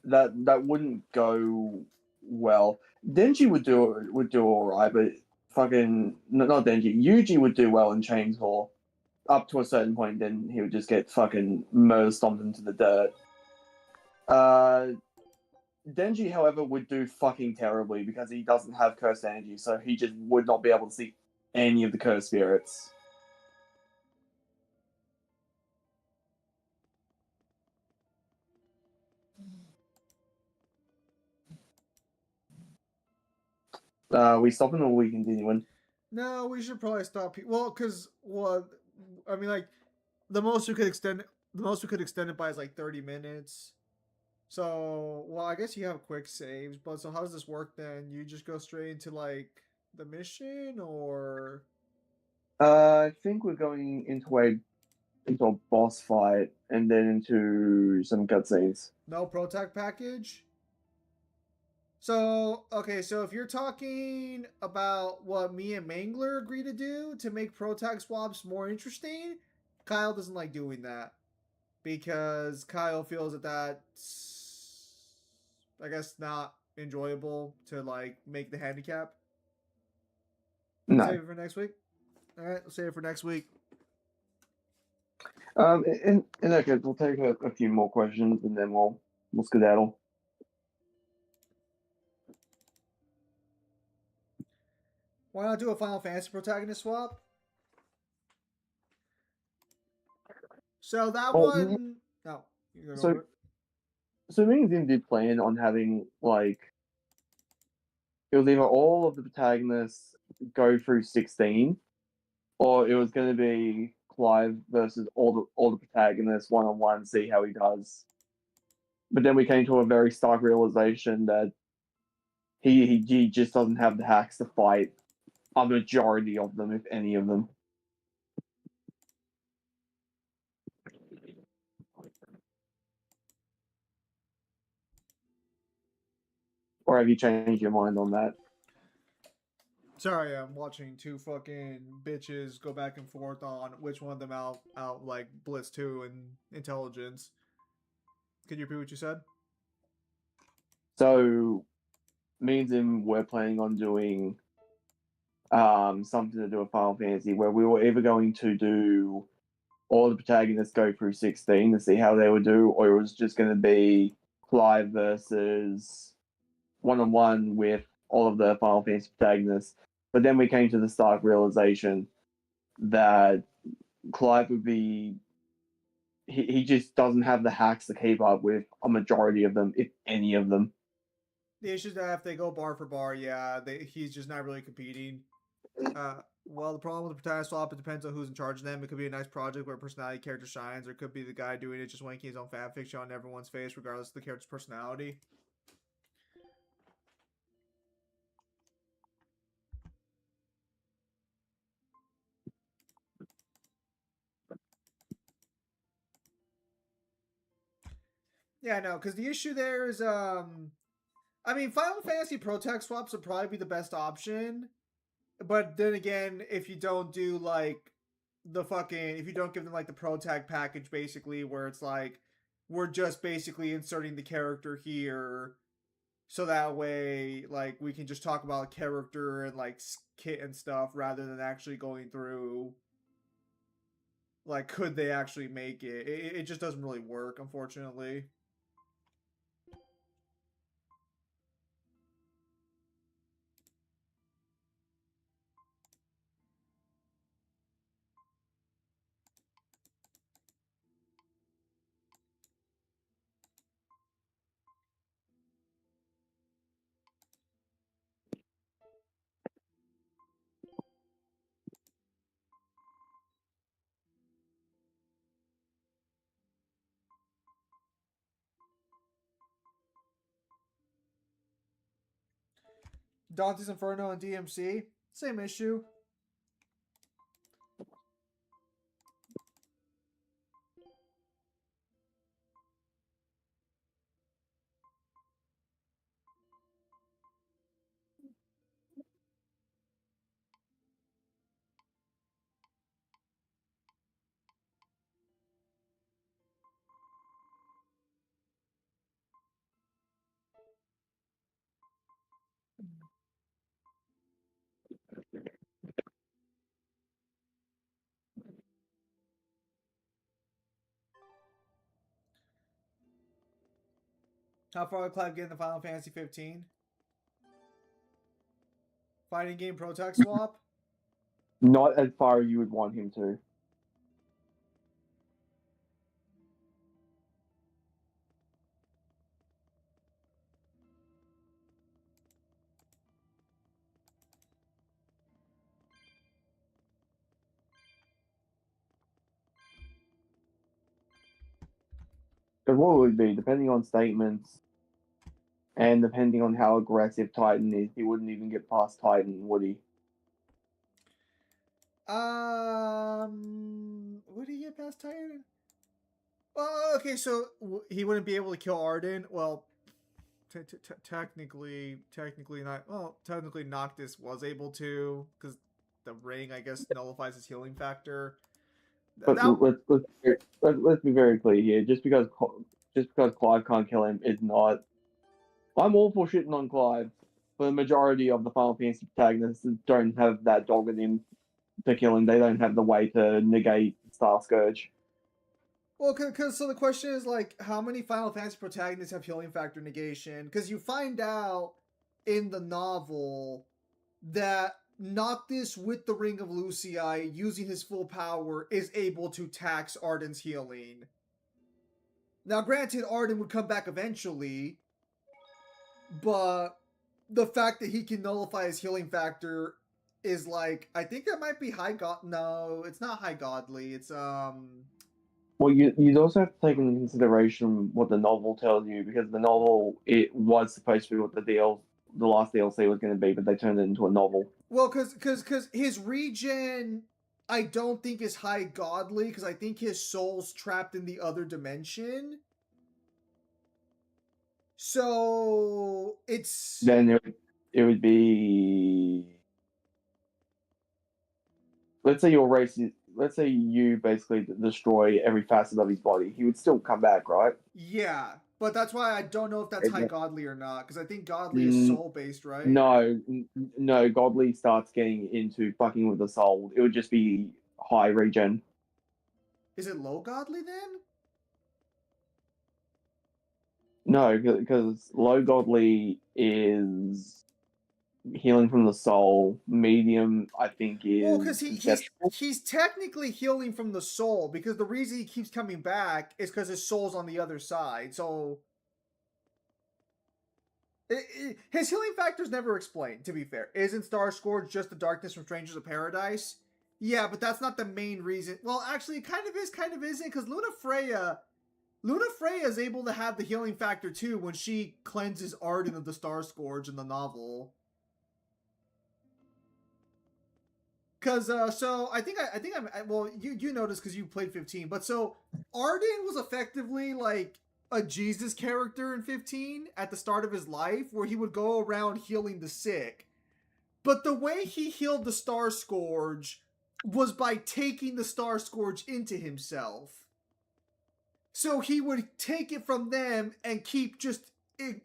That wouldn't go well. Denji would do alright, but fucking not Denji. Yuji would do well in Chainsaw up to a certain point. Then he would just get fucking murder stomped into the dirt. Denji, however, would do fucking terribly because he doesn't have cursed energy, so he just would not be able to see any of the cursed spirits. We stopping or we continuing? No, we should probably stop. Well, because I mean, like the most we could extend it by is like 30 minutes. So, well, I guess you have quick saves, but so how does this work then? You just go straight into like the mission, or I think we're going into a boss fight and then into some cutscenes. no protag package? So, okay, so if you're talking about what me and Mangler agree to do to make protag swaps more interesting, Kyle doesn't like doing that because Kyle feels that that's, I guess, not enjoyable to like make the handicap. No. Save it for next week. All right, save it for next week. In that case, we'll take a few more questions and then we'll skedaddle. Why not do a Final Fantasy protagonist swap? So that Well, one, no, you go so over it. so me and Zim did plan on having like it was either all of the protagonists go through 16, or it was going to be Clive versus all the protagonists one on one, see how he does. But then we came to a very stark realization that he just doesn't have the hacks to fight a majority of them, if any of them. Or have you changed your mind on that? Sorry, I'm watching two fucking bitches go back and forth on which one of them out like Blitz 2 and intelligence. Could you repeat what you said? So me and Zim were planning on doing something to do with Final Fantasy where we were either going to do all the protagonists go through 16 to see how they would do, or it was just going to be Clive versus one on one with all of the Final Fantasy protagonists. But then we came to the stark realization that Clive would be. He just doesn't have the hacks to keep up with a majority of them, if any of them. The issue is that if they go bar for bar, yeah, he's just not really competing. Well, the problem with the protagonist swap, it depends on who's in charge of them. It could be a nice project where a personality character shines, or it could be the guy doing it just wanking his own fanfiction on everyone's face, regardless of the character's personality. Yeah, no, because the issue there is, I mean, Final Fantasy Protect swaps would probably be the best option, but then again, if you don't do like if you don't give them like the Protag package, basically, where it's like we're just basically inserting the character here, so that way, like, we can just talk about character and like kit and stuff rather than actually going through like could they actually make it? It just doesn't really work, unfortunately. Dante's Inferno and DMC, same issue. How far did Clive get in the Final Fantasy 15? Fighting game Protect swap? Not as far as you would want him to. Because what would it be, depending on statements and depending on how aggressive Titan is, he wouldn't even get past Titan, would he? Would he get past Titan? Well, okay, so he wouldn't be able to kill Arden. Well, technically not. Well, technically Noctis was able to, because the ring, I guess, nullifies his healing factor. But let's be very clear here. Just because Clive can't kill him is not. I'm all for shitting on Clive, but the majority of the Final Fantasy protagonists don't have that dog in him to kill him. They don't have the way to negate Star Scourge. Well, because so the question is like, how many Final Fantasy protagonists have healing factor negation? Because you find out in the novel that Noctis, with the Ring of Lucii, using his full power, is able to tax Arden's healing. Now, granted, Arden would come back eventually, but the fact that he can nullify his healing factor is like, I think that might be high god. No, it's not high godly. It's Well, you'd also have to take into consideration what the novel tells you, because the novel, it was supposed to be what the last DLC was going to be, but they turned it into a novel. Well, because his regen, I don't think is high godly, because I think his soul's trapped in the other dimension. So it's Then it would be, let's say let's say you basically destroy every facet of his body. He would still come back, right? yeah, but that's why I don't know if that's high godly or not, because I think godly is soul based, right? No, godly starts getting into fucking with the soul. It would just be high regen. Is it low godly then? No, because low godly is healing from the soul. Medium, I think, is well, because he's technically healing from the soul, because the reason he keeps coming back is because his soul's on the other side. So his healing factor's never explained. To be fair, isn't Star Scourge just the darkness from Strangers of Paradise? Yeah, but that's not the main reason. Well, actually, it kind of is, kind of isn't, because Luna Freya is able to have the healing factor too when she cleanses Arden of the Star Scourge in the novel. Cause so I think I'm well, you noticed because you played 15, but so Arden was effectively like a Jesus character in 15 at the start of his life, where he would go around healing the sick. But the way he healed the Star Scourge was by taking the Star Scourge into himself. So he would take it from them and keep just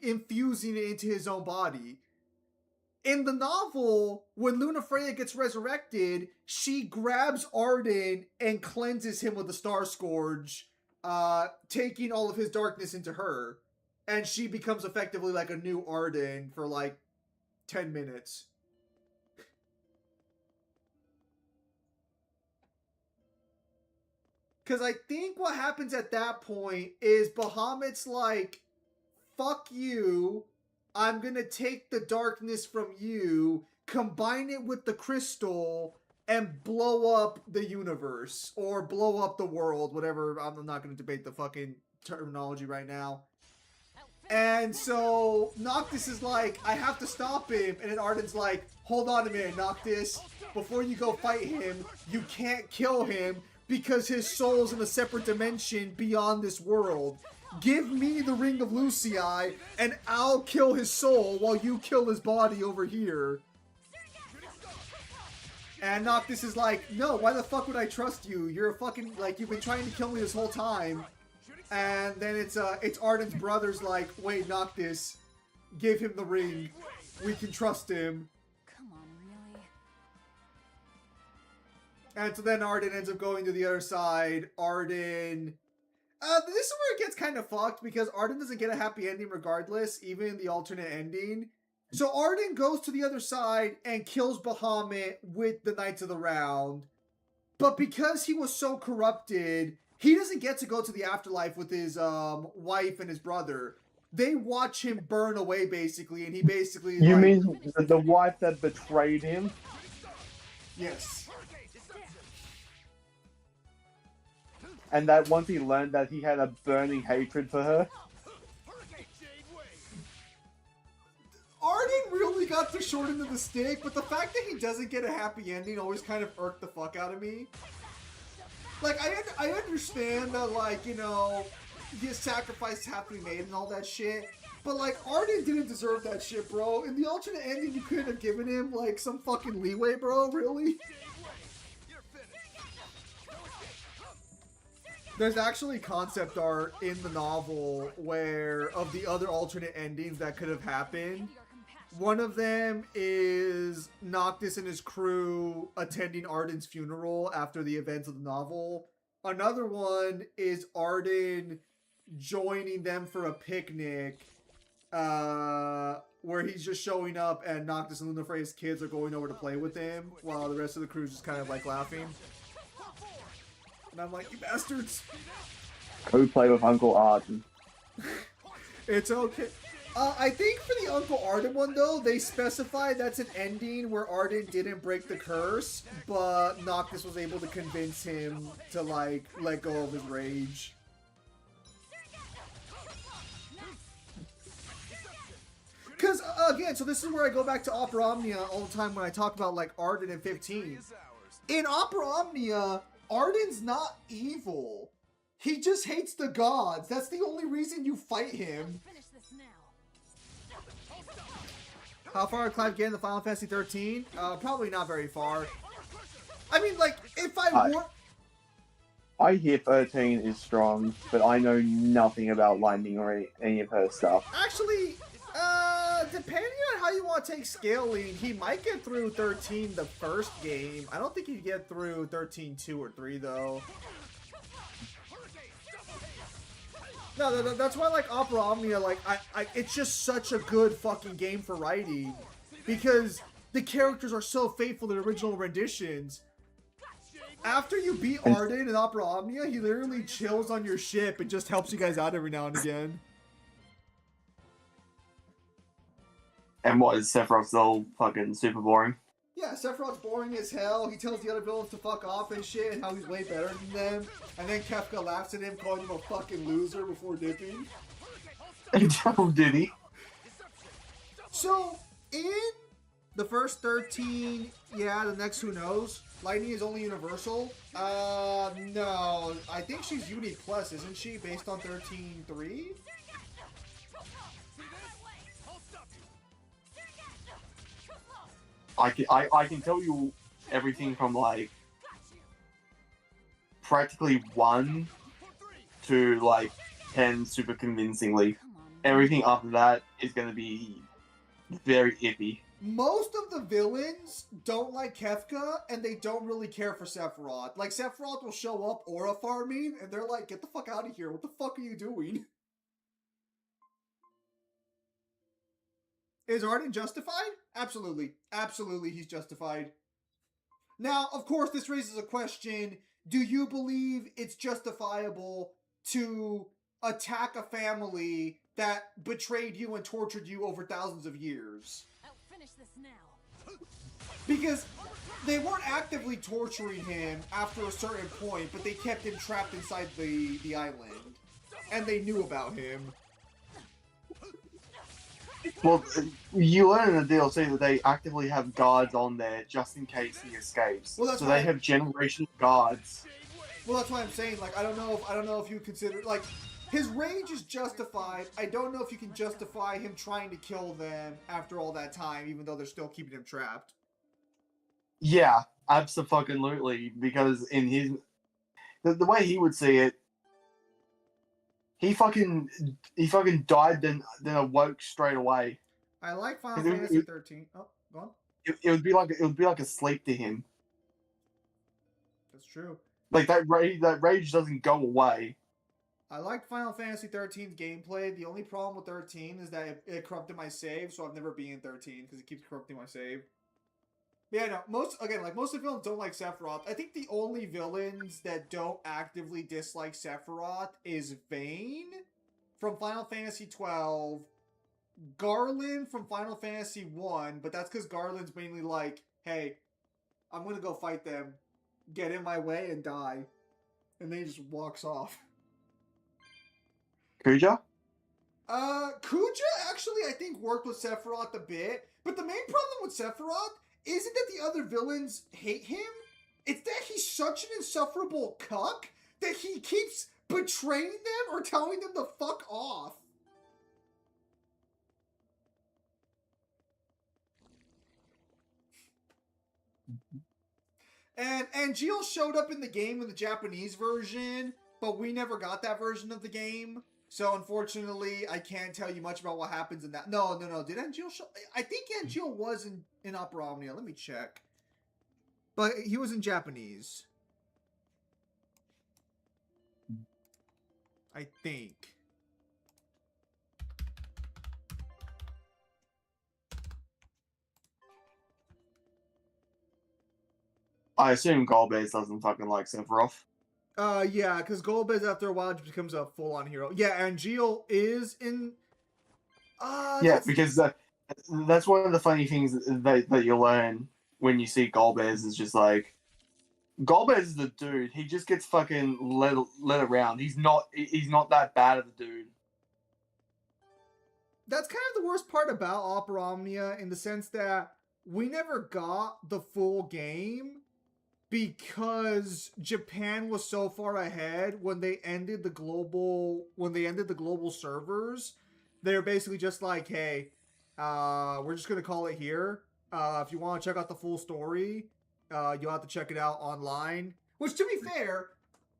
infusing it into his own body. In the novel, when Luna Freya gets resurrected, she grabs Arden and cleanses him with the Star Scourge, taking all of his darkness into her. And she becomes effectively like a new Arden for like 10 minutes. Because I think what happens at that point is Bahamut's like, fuck you, I'm gonna take the darkness from you, combine it with the crystal, and blow up the universe. Or blow up the world, whatever. I'm not gonna debate the fucking terminology right now. And so Noctis is like, I have to stop him. And then Arden's like, hold on a minute, Noctis. Before you go fight him, you can't kill him because his soul's in a separate dimension beyond this world. Give me the Ring of Lucii, and I'll kill his soul while you kill his body over here. And Noctis is like, no, why the fuck would I trust you? You're a fucking, like, you've been trying to kill me this whole time. And then it's Arden's brother's like, wait, Noctis, give him the ring. We can trust him. Come on, really? And so then Arden ends up going to the other side. Arden... this is where it gets kind of fucked, because Arden doesn't get a happy ending regardless, even in the alternate ending. So Arden goes to the other side and kills Bahamut with the Knights of the Round. But because he was so corrupted, he doesn't get to go to the afterlife with his wife and his brother. They watch him burn away, basically, and he basically... You mean the wife that betrayed him? Yes. and that once he learned that he had a burning hatred for her. Arden really got the short end of the stick, but the fact that he doesn't get a happy ending always kind of irked the fuck out of me. Like, I understand that, like, you know, his sacrifices have to be made and all that shit, but, like, Arden didn't deserve that shit, bro. In the alternate ending, you couldn't have given him, like, some fucking leeway, bro? Really? There's actually concept art in the novel where, of the other alternate endings that could have happened. One of them is Noctis and his crew attending Arden's funeral after the events of the novel. Another one is Arden joining them for a picnic, where he's just showing up and Noctis and Lunafre's kids are going over to play with him while the rest of the crew's just kind of like laughing. And I'm like, you bastards! Go play with Uncle Arden. It's okay. I think for the Uncle Arden one, though, they specified that's an ending where Arden didn't break the curse, but Noctis was able to convince him to, like, let go of his rage. Because, again, so this is where I go back to Opera Omnia all the time when I talk about, like, Arden in 15. In Opera Omnia, Arden's not evil. He just hates the gods. That's the only reason you fight him. How far did Clive get in the Final Fantasy 13? Probably not very far. I mean, like, if I were... I hear 13 is strong, but I know nothing about Lightning or any of her stuff. Actually, depending on how you want to take scaling, he might get through 13 the first game. I don't think he'd get through 13 2 or 3, though. No, that's why, like, Opera Omnia, like, it's just such a good fucking game for writing. Because the characters are so faithful to the original renditions. After you beat Arden in Opera Omnia, he literally chills on your ship and just helps you guys out every now and again. And what, is Sephiroth still fucking super boring? Yeah, Sephiroth's boring as hell. He tells the other villains to fuck off and shit, and how he's way better than them. And then Kefka laughs at him, calling him a fucking loser before dipping. Oh, did he? So, in the first 13, yeah, the next who knows, Lightning is only universal. No, I think she's Uni Plus, isn't she, based on 13.3? I can tell you everything from, like, practically 1 to, like, 10 super convincingly. Everything after that is going to be very iffy. Most of the villains don't like Kefka, and they don't really care for Sephiroth. Like, Sephiroth will show up aura farming, and they're like, get the fuck out of here. What the fuck are you doing? Is Arden justified? Absolutely. Absolutely, he's justified. Now, of course, this raises a question. Do you believe it's justifiable to attack a family that betrayed you and tortured you over thousands of years? I'll finish this now. Because they weren't actively torturing him after a certain point, but they kept him trapped inside the island. And they knew about him. Well, you learn in the DLC that they actively have guards on there just in case he escapes. Well, that's so why they have generational guards. Well, that's why I'm saying, like, I don't know if you consider, like, his rage is justified. I don't know if you can justify him trying to kill them after all that time, even though they're still keeping him trapped. Yeah, absolutely. Because in his the way he would see it, he fucking died, then awoke straight away. I like Final Fantasy 13. Oh, go on. It would be like a sleep to him. That's true. Like that rage doesn't go away. I liked Final Fantasy 13's gameplay. The only problem with 13 is that it corrupted my save, so I've never been in 13 because it keeps corrupting my save. But yeah, no, most of the villains don't like Sephiroth. I think the only villains that don't actively dislike Sephiroth is Vayne from Final Fantasy 12, Garland from Final Fantasy 1, but that's because Garland's mainly like, hey, I'm gonna go fight them, get in my way, and die. And then he just walks off. Kuja? Kuja actually, I think, worked with Sephiroth a bit, but the main problem with Sephiroth isn't that the other villains hate him, it's that he's such an insufferable cuck that he keeps betraying them or telling them to fuck off. And Jill showed up in the game in the Japanese version, but we never got that version of the game. So unfortunately, I can't tell you much about what happens in that. No. Did Angeal show? I think Angeal was in Opera Omnia. Let me check. But he was in Japanese. I think. I assume Golbez doesn't fucking like Sephiroth. Yeah, because Golbez after a while just becomes a full-on hero. Yeah, Angeal is in. Yeah, because that's one of the funny things that you learn when you see Golbez is just like, Golbez is the dude. He just gets fucking led around. He's not that bad of a dude. That's kind of the worst part about Opera Omnia in the sense that we never got the full game because Japan was so far ahead when they ended the global servers. They're basically just like, hey, we're just gonna call it here. If you want to check out the full story, you'll have to check it out online. Which, to be fair,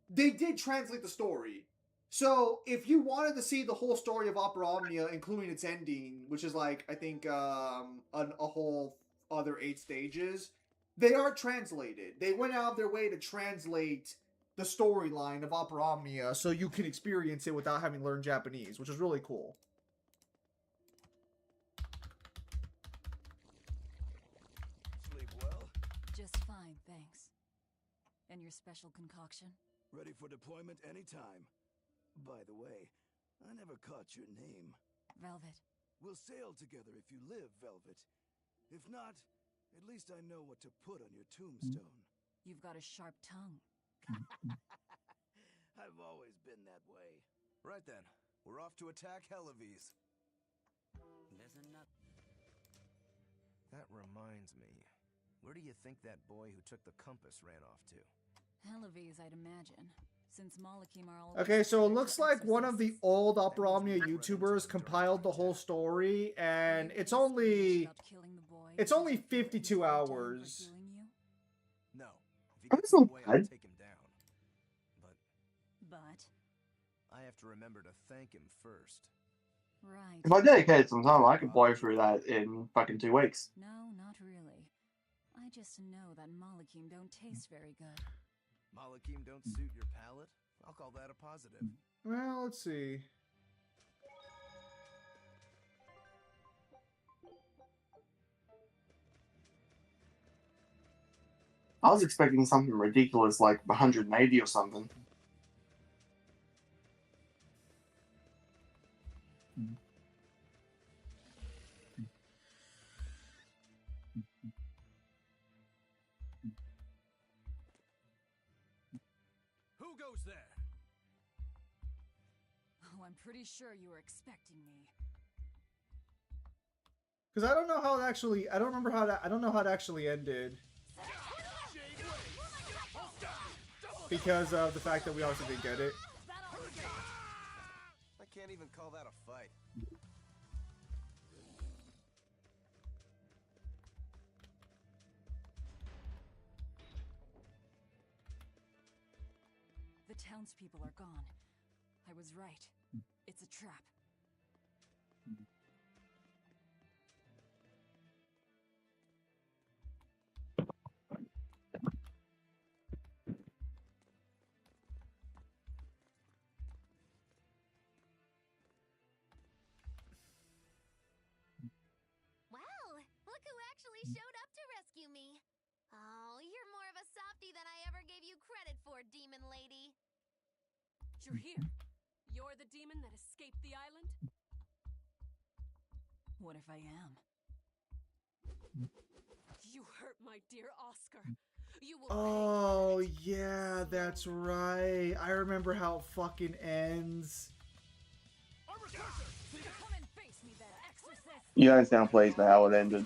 they did translate the story. So if you wanted to see the whole story of Opera Omnia, including its ending, which is like, I think, a whole other 8 stages, they are translated. They went out of their way to translate the storyline of Opera Omnia so you can experience it without having learned Japanese, which is really cool. Sleep well? Just fine, thanks. And your special concoction? Ready for deployment anytime. By the way, I never caught your name. Velvet. We'll sail together if you live, Velvet. If not, at least I know what to put on your tombstone. You've got a sharp tongue. I've always been that way. Right then, we're off to attack Helives. That reminds me. Where do you think that boy who took the compass ran off to? Helives, I'd imagine. Since Malakim are all Okay, so it looks like one of the old Opera Omnia YouTubers compiled the whole story, and it's only 52 hours. No. If he gets in the way, I'll take him down. But I have to remember to thank him first. Right. If I dedicated some time, I could blow through that in fucking 2 weeks. No, not really. I just know that Malakim don't taste very good. Malakim don't suit your palate? I'll call that a positive. Well, let's see. I was expecting something ridiculous like 180 or something. Who goes there? Oh, I'm pretty sure you were expecting me. Because I don't know how it actually. I don't remember how that. I don't know how it actually ended. Because of the fact that we also didn't get it. I can't even call that a fight. The townspeople are gone. I was right. It's a trap. Well, look who actually showed up to rescue me. Oh, you're more of a softie than I ever gave you credit for, demon lady. You're here. You're the demon that escaped the island? What if I am? You hurt my dear Oscar. Oh, yeah, that's right. I remember how it fucking ends. You don't sound pleased by how it ended.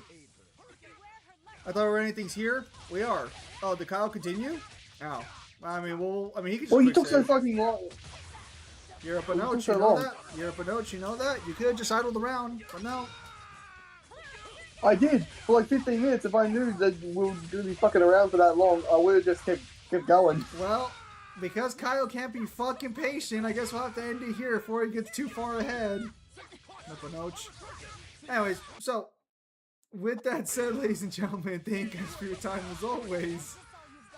I thought we were ending things here. We are. Oh, did Kyle continue? Ow. I mean, he could just Well, you quick took so save. fucking long. You're a Well, you Pinoch, took so you know long. that? You're a Pinoch, you know that? You could have just idled around, but no. I did for like 15 minutes. If I knew that we were gonna be fucking around for that long, I would have just kept going. Well, because Kyle can't be fucking patient, I guess we'll have to end it here before he gets too far ahead. No Pinoch. Anyways, so with that said, ladies and gentlemen, thank you guys for your time as always.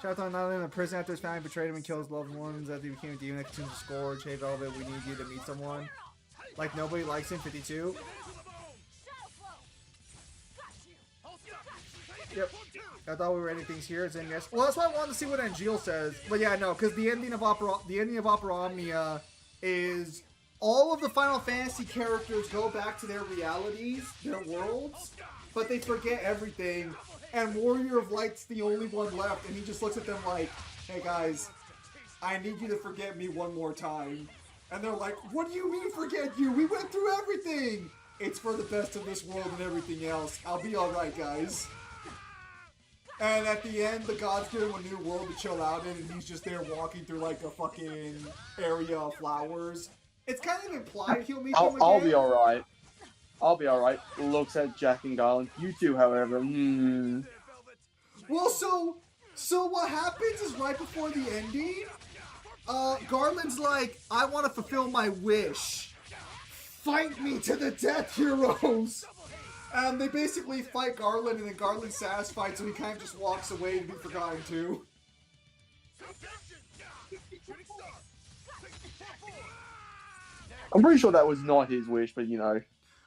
Shout out not in a prison after his family betrayed him and killed his loved ones after he became a demon that continues to scourge. Hey Velvet, we need you to meet someone. Like nobody likes him, 52. Yep. I thought we were ending things here. Saying yes. Well, that's why I wanted to see what Angeal says. But yeah, no, because the ending of Opera Omnia is all of the Final Fantasy characters go back to their realities, their worlds, but they forget everything. And Warrior of Light's the only one left, and he just looks at them like, "Hey guys, I need you to forget me one more time." And they're like, "What do you mean forget you? We went through everything. It's for the best of this world and everything else. I'll be alright, guys." And at the end, the gods give him a new world to chill out in, and he's just there walking through like a fucking area of flowers. It's kind of implied he'll meet them again. I'll be alright. I'll be alright. Looks at Jack and Garland. You two, however, Well, so what happens is right before the ending, Garland's like, "I want to fulfill my wish. Fight me to the death, heroes!" And they basically fight Garland, and then Garland's satisfied, so he kind of just walks away to be forgotten too. I'm pretty sure that was not his wish, but you know.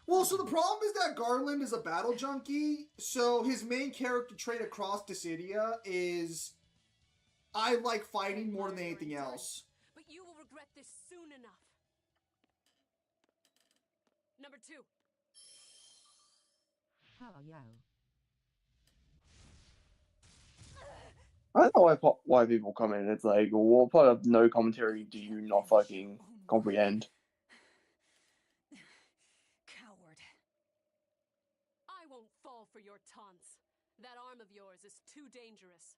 Well, so the problem is that Garland is a battle junkie, so his main character trait across Dissidia is, I like fighting more than anything else. But you will regret this soon enough. Number 2. How are you? I don't know why people comment. It's like, what part of no commentary do you not fucking comprehend? Coward. I won't fall for your taunts. That arm of yours is too dangerous.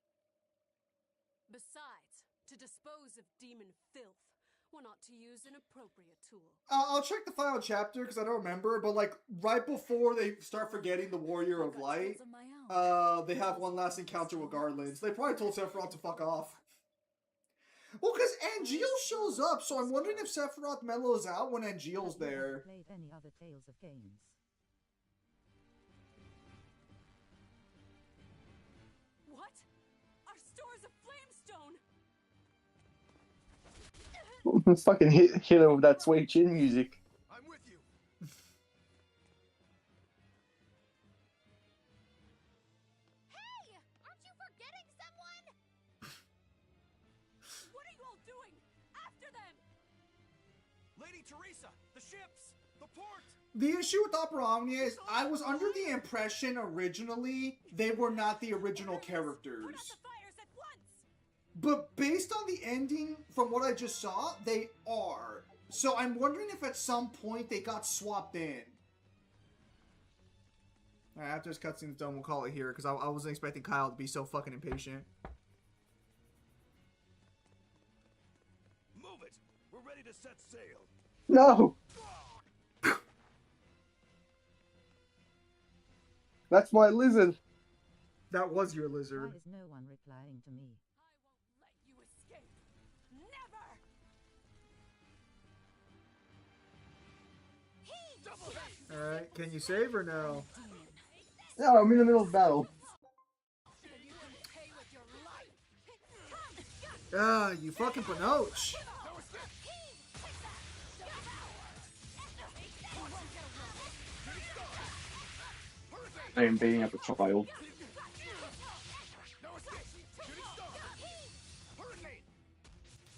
Besides, to dispose of demon filth, one ought to use an appropriate tool. I'll check the final chapter because I don't remember, but like right before they start forgetting the Warrior of Light, they have one last encounter with Garland. So they probably told Sephiroth to fuck off. Well, because Angeal shows up, so I'm wondering if Sephiroth mellows out when Angeal's there. Played any other Tales of games? What? Our stores of flamestone! Fucking hit him with that sweet chin music. I'm with you. Hey! Aren't you forgetting someone? What are you all doing? After them! Lady Teresa, the ships, the port. The issue with Opera Omnia is I was under the impression originally they were not the original characters. But based on the ending, from what I just saw, they are. So I'm wondering if at some point they got swapped in. Alright, after this cutscene's done, we'll call it here, because I wasn't expecting Kyle to be so fucking impatient. Move it. We're ready to set sail. No! That's my lizard. That was your lizard. Why is no one replying to me? You escape. Never! Alright, can you save or no? No, I'm in the middle of battle. Ah, you fucking Pinoch. I am beating up a child.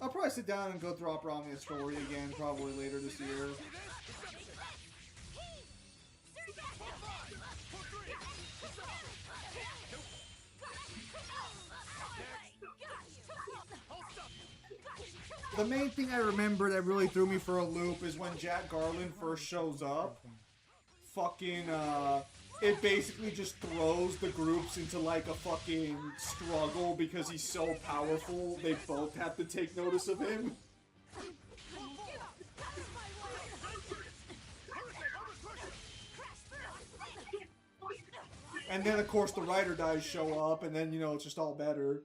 I'll probably sit down and go through Opera Omnia's story again, probably later this year. the main thing I remember that really threw me for a loop is when Jack Garland first shows up. Fucking, it basically just throws the groups into like a fucking struggle because he's so powerful. They both have to take notice of him. And then, of course, the Rider Dies show up, and then, you know, it's just all better.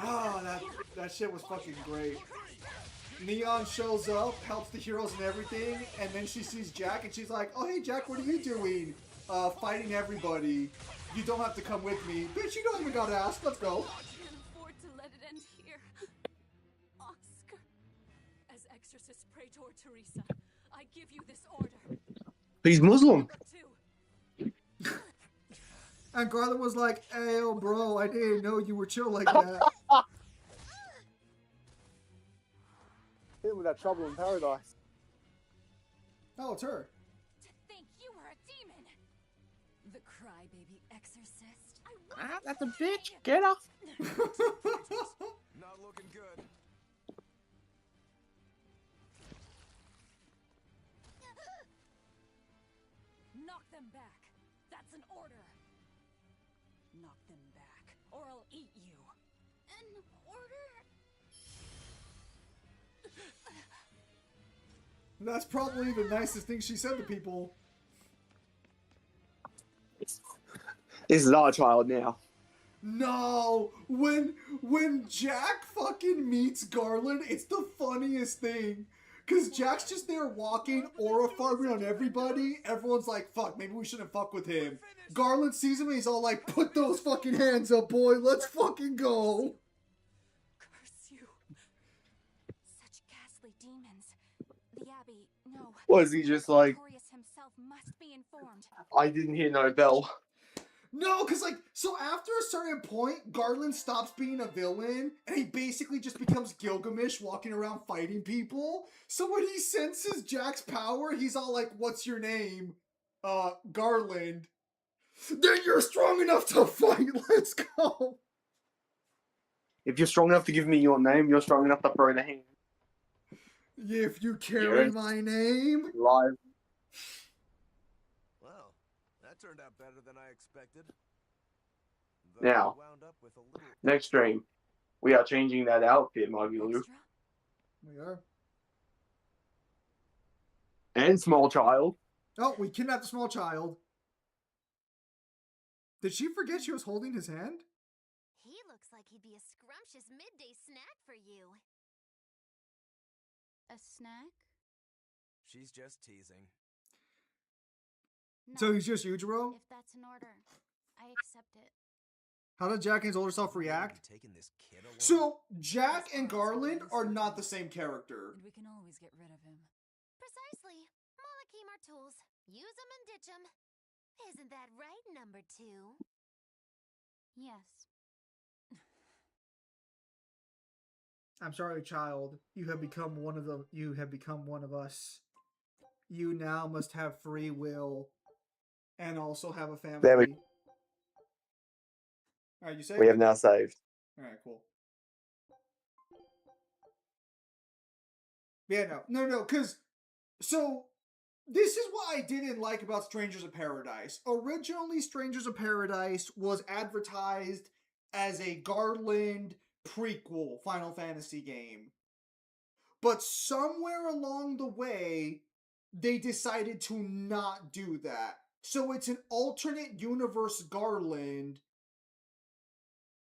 Ah, that shit was fucking great. Neon shows up, helps the heroes and everything, and then she sees Jack, and she's like, "Oh, hey, Jack, what are you doing? Fighting everybody. You don't have to come with me. Bitch, you don't even gotta ask. Let's go." I can't afford to let it end here. Oscar. As Exorcist Praetor Teresa, I give you this order. He's Muslim. And Garland was like, "Hey, yo, bro, I didn't know you were chill like that." Hit with that trouble in paradise. Oh, it's her. To think you were a demon! The crybaby exorcist. That's a bitch. Get off. Not looking good. Knock them back. That's an order. Knock them back, or I'll eat you. An order? That's probably the nicest thing she said to people. This is our child now. No, when Jack fucking meets Garland, it's the funniest thing. Cause Jack's just there walking, aura farming on everybody. Everyone's like, "Fuck, maybe we shouldn't fuck with him." Garland sees him and he's all like, "Put those fucking hands up, boy. Let's fucking go." Curse you. Such ghastly demons. The Abbey, no. Was he just like, Notorious himself must be informed. I didn't hear no bell? No, because, like, so after a certain point, Garland stops being a villain, and he basically just becomes Gilgamesh walking around fighting people. So when he senses Jack's power, he's all like, "What's your name?" Garland. "Then you're strong enough to fight, let's go!" If you're strong enough to give me your name, you're strong enough to throw the hand. If you carry my name. Live. Well, that turned out better than I expected. Though Now, I wound up with a little... next stream, we are changing that outfit, Magulu. We are. And small child. Oh, we kidnapped a small child. Did she forget she was holding his hand? He looks like he'd be a scrumptious midday snack for you. A snack? She's just teasing. No. So he's just Yujiro? If that's an order, I accept it. How did Jack and his older self react? Taking this kid along? So, Jack and Garland are not the same character. And we can always get rid of him. Precisely. Malakim are tools. Use them and ditch them. Isn't that right, number 2? Yes. I'm sorry, child. You have become one of us. You now must have free will. And also have a family. There we Alright, you saved? We have now saved. Alright, cool. Yeah, no, because... So, this is what I didn't like about Strangers of Paradise. Originally, Strangers of Paradise was advertised as a Garland prequel Final Fantasy game. But somewhere along the way, they decided to not do that. So it's an alternate universe Garland,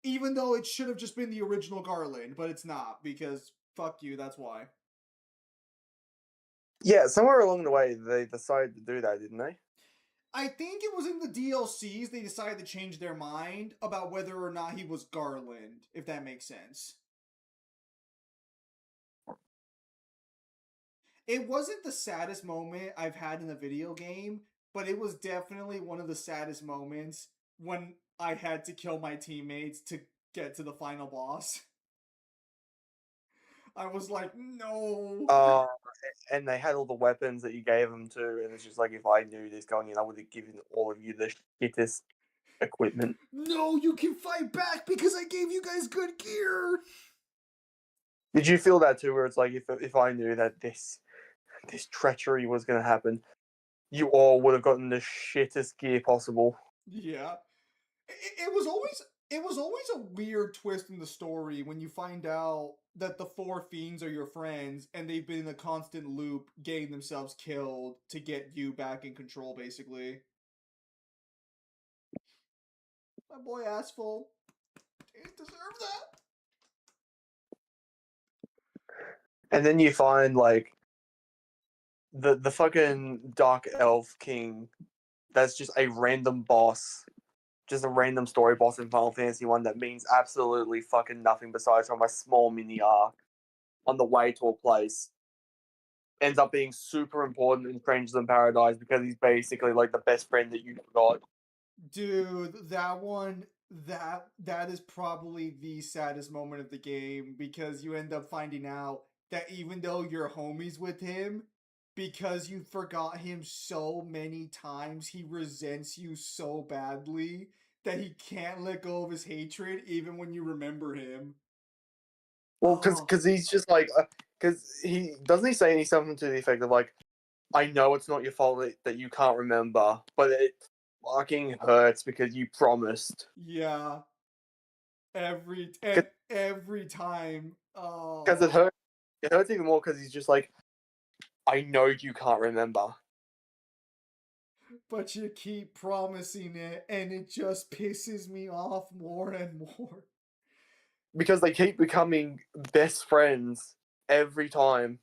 even though it should have just been the original Garland, but it's not, because fuck you, that's why. Yeah, somewhere along the way, they decided to do that, didn't they? I think it was in the DLCs they decided to change their mind about whether or not he was Garland, if that makes sense. It wasn't the saddest moment I've had in a video game, but it was definitely one of the saddest moments when I had to kill my teammates to get to the final boss. I was like, no. And they had all the weapons that you gave them to, and it's just like, if I knew this going in, I would have given all of you the shittest equipment. No, you can fight back because I gave you guys good gear. Did you feel that too, where it's like, if I knew that this treachery was going to happen, you all would have gotten the shittest gear possible? Yeah. It was always a weird twist in the story when you find out that the four fiends are your friends and they've been in a constant loop getting themselves killed to get you back in control, basically. My boy Asphalt. He deserve that. And then you find, like, the fucking Dark Elf King, that's just a random boss. Just a random story boss in Final Fantasy 1 that means absolutely fucking nothing besides from a small mini arc on the way to a place. Ends up being super important in Strangers in Paradise because he's basically like the best friend that you got. Dude, that one, that is probably the saddest moment of the game because you end up finding out that even though you're homies with him, because you forgot him so many times, he resents you so badly that he can't let go of his hatred even when you remember him. Well, because he's just like, because he doesn't he say something to the effect of like, I know it's not your fault that you can't remember, but it fucking hurts because you promised. Yeah. Every time. Oh. Because it hurts even more because he's just like, I know you can't remember. But you keep promising it, and it just pisses me off more and more. Because they keep becoming best friends every time.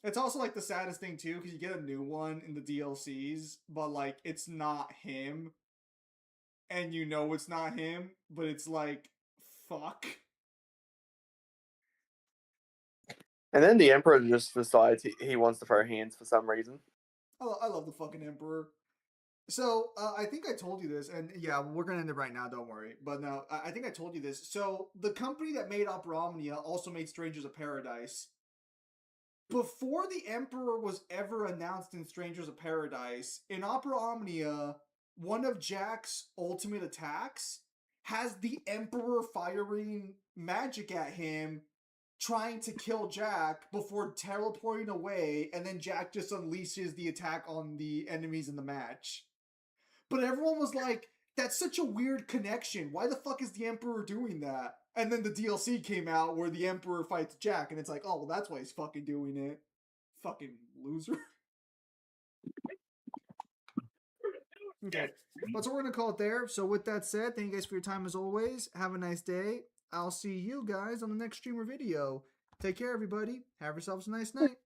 It's also like the saddest thing too, because you get a new one in the DLCs, but like it's not him, and you know it's not him, but it's like, fuck. And then the Emperor just decides he wants to throw hands for some reason. I love the fucking Emperor. So, I think I told you this, and yeah, we're gonna end it right now, don't worry. But no, I think I told you this. So, the company that made Opera Omnia also made Strangers of Paradise. Before the Emperor was ever announced in Strangers of Paradise, in Opera Omnia, one of Jack's ultimate attacks has the Emperor firing magic at him, trying to kill Jack before teleporting away, and then Jack just unleashes the attack on the enemies in the match. But everyone was like, that's such a weird connection. Why the fuck is the Emperor doing that? And then the DLC came out where the Emperor fights Jack, and it's like, oh, well, that's why he's fucking doing it. Fucking loser. Okay. But so we're going to call it there. So with that said, thank you guys for your time as always. Have a nice day. I'll see you guys on the next streamer video. Take care, everybody. Have yourselves a nice night.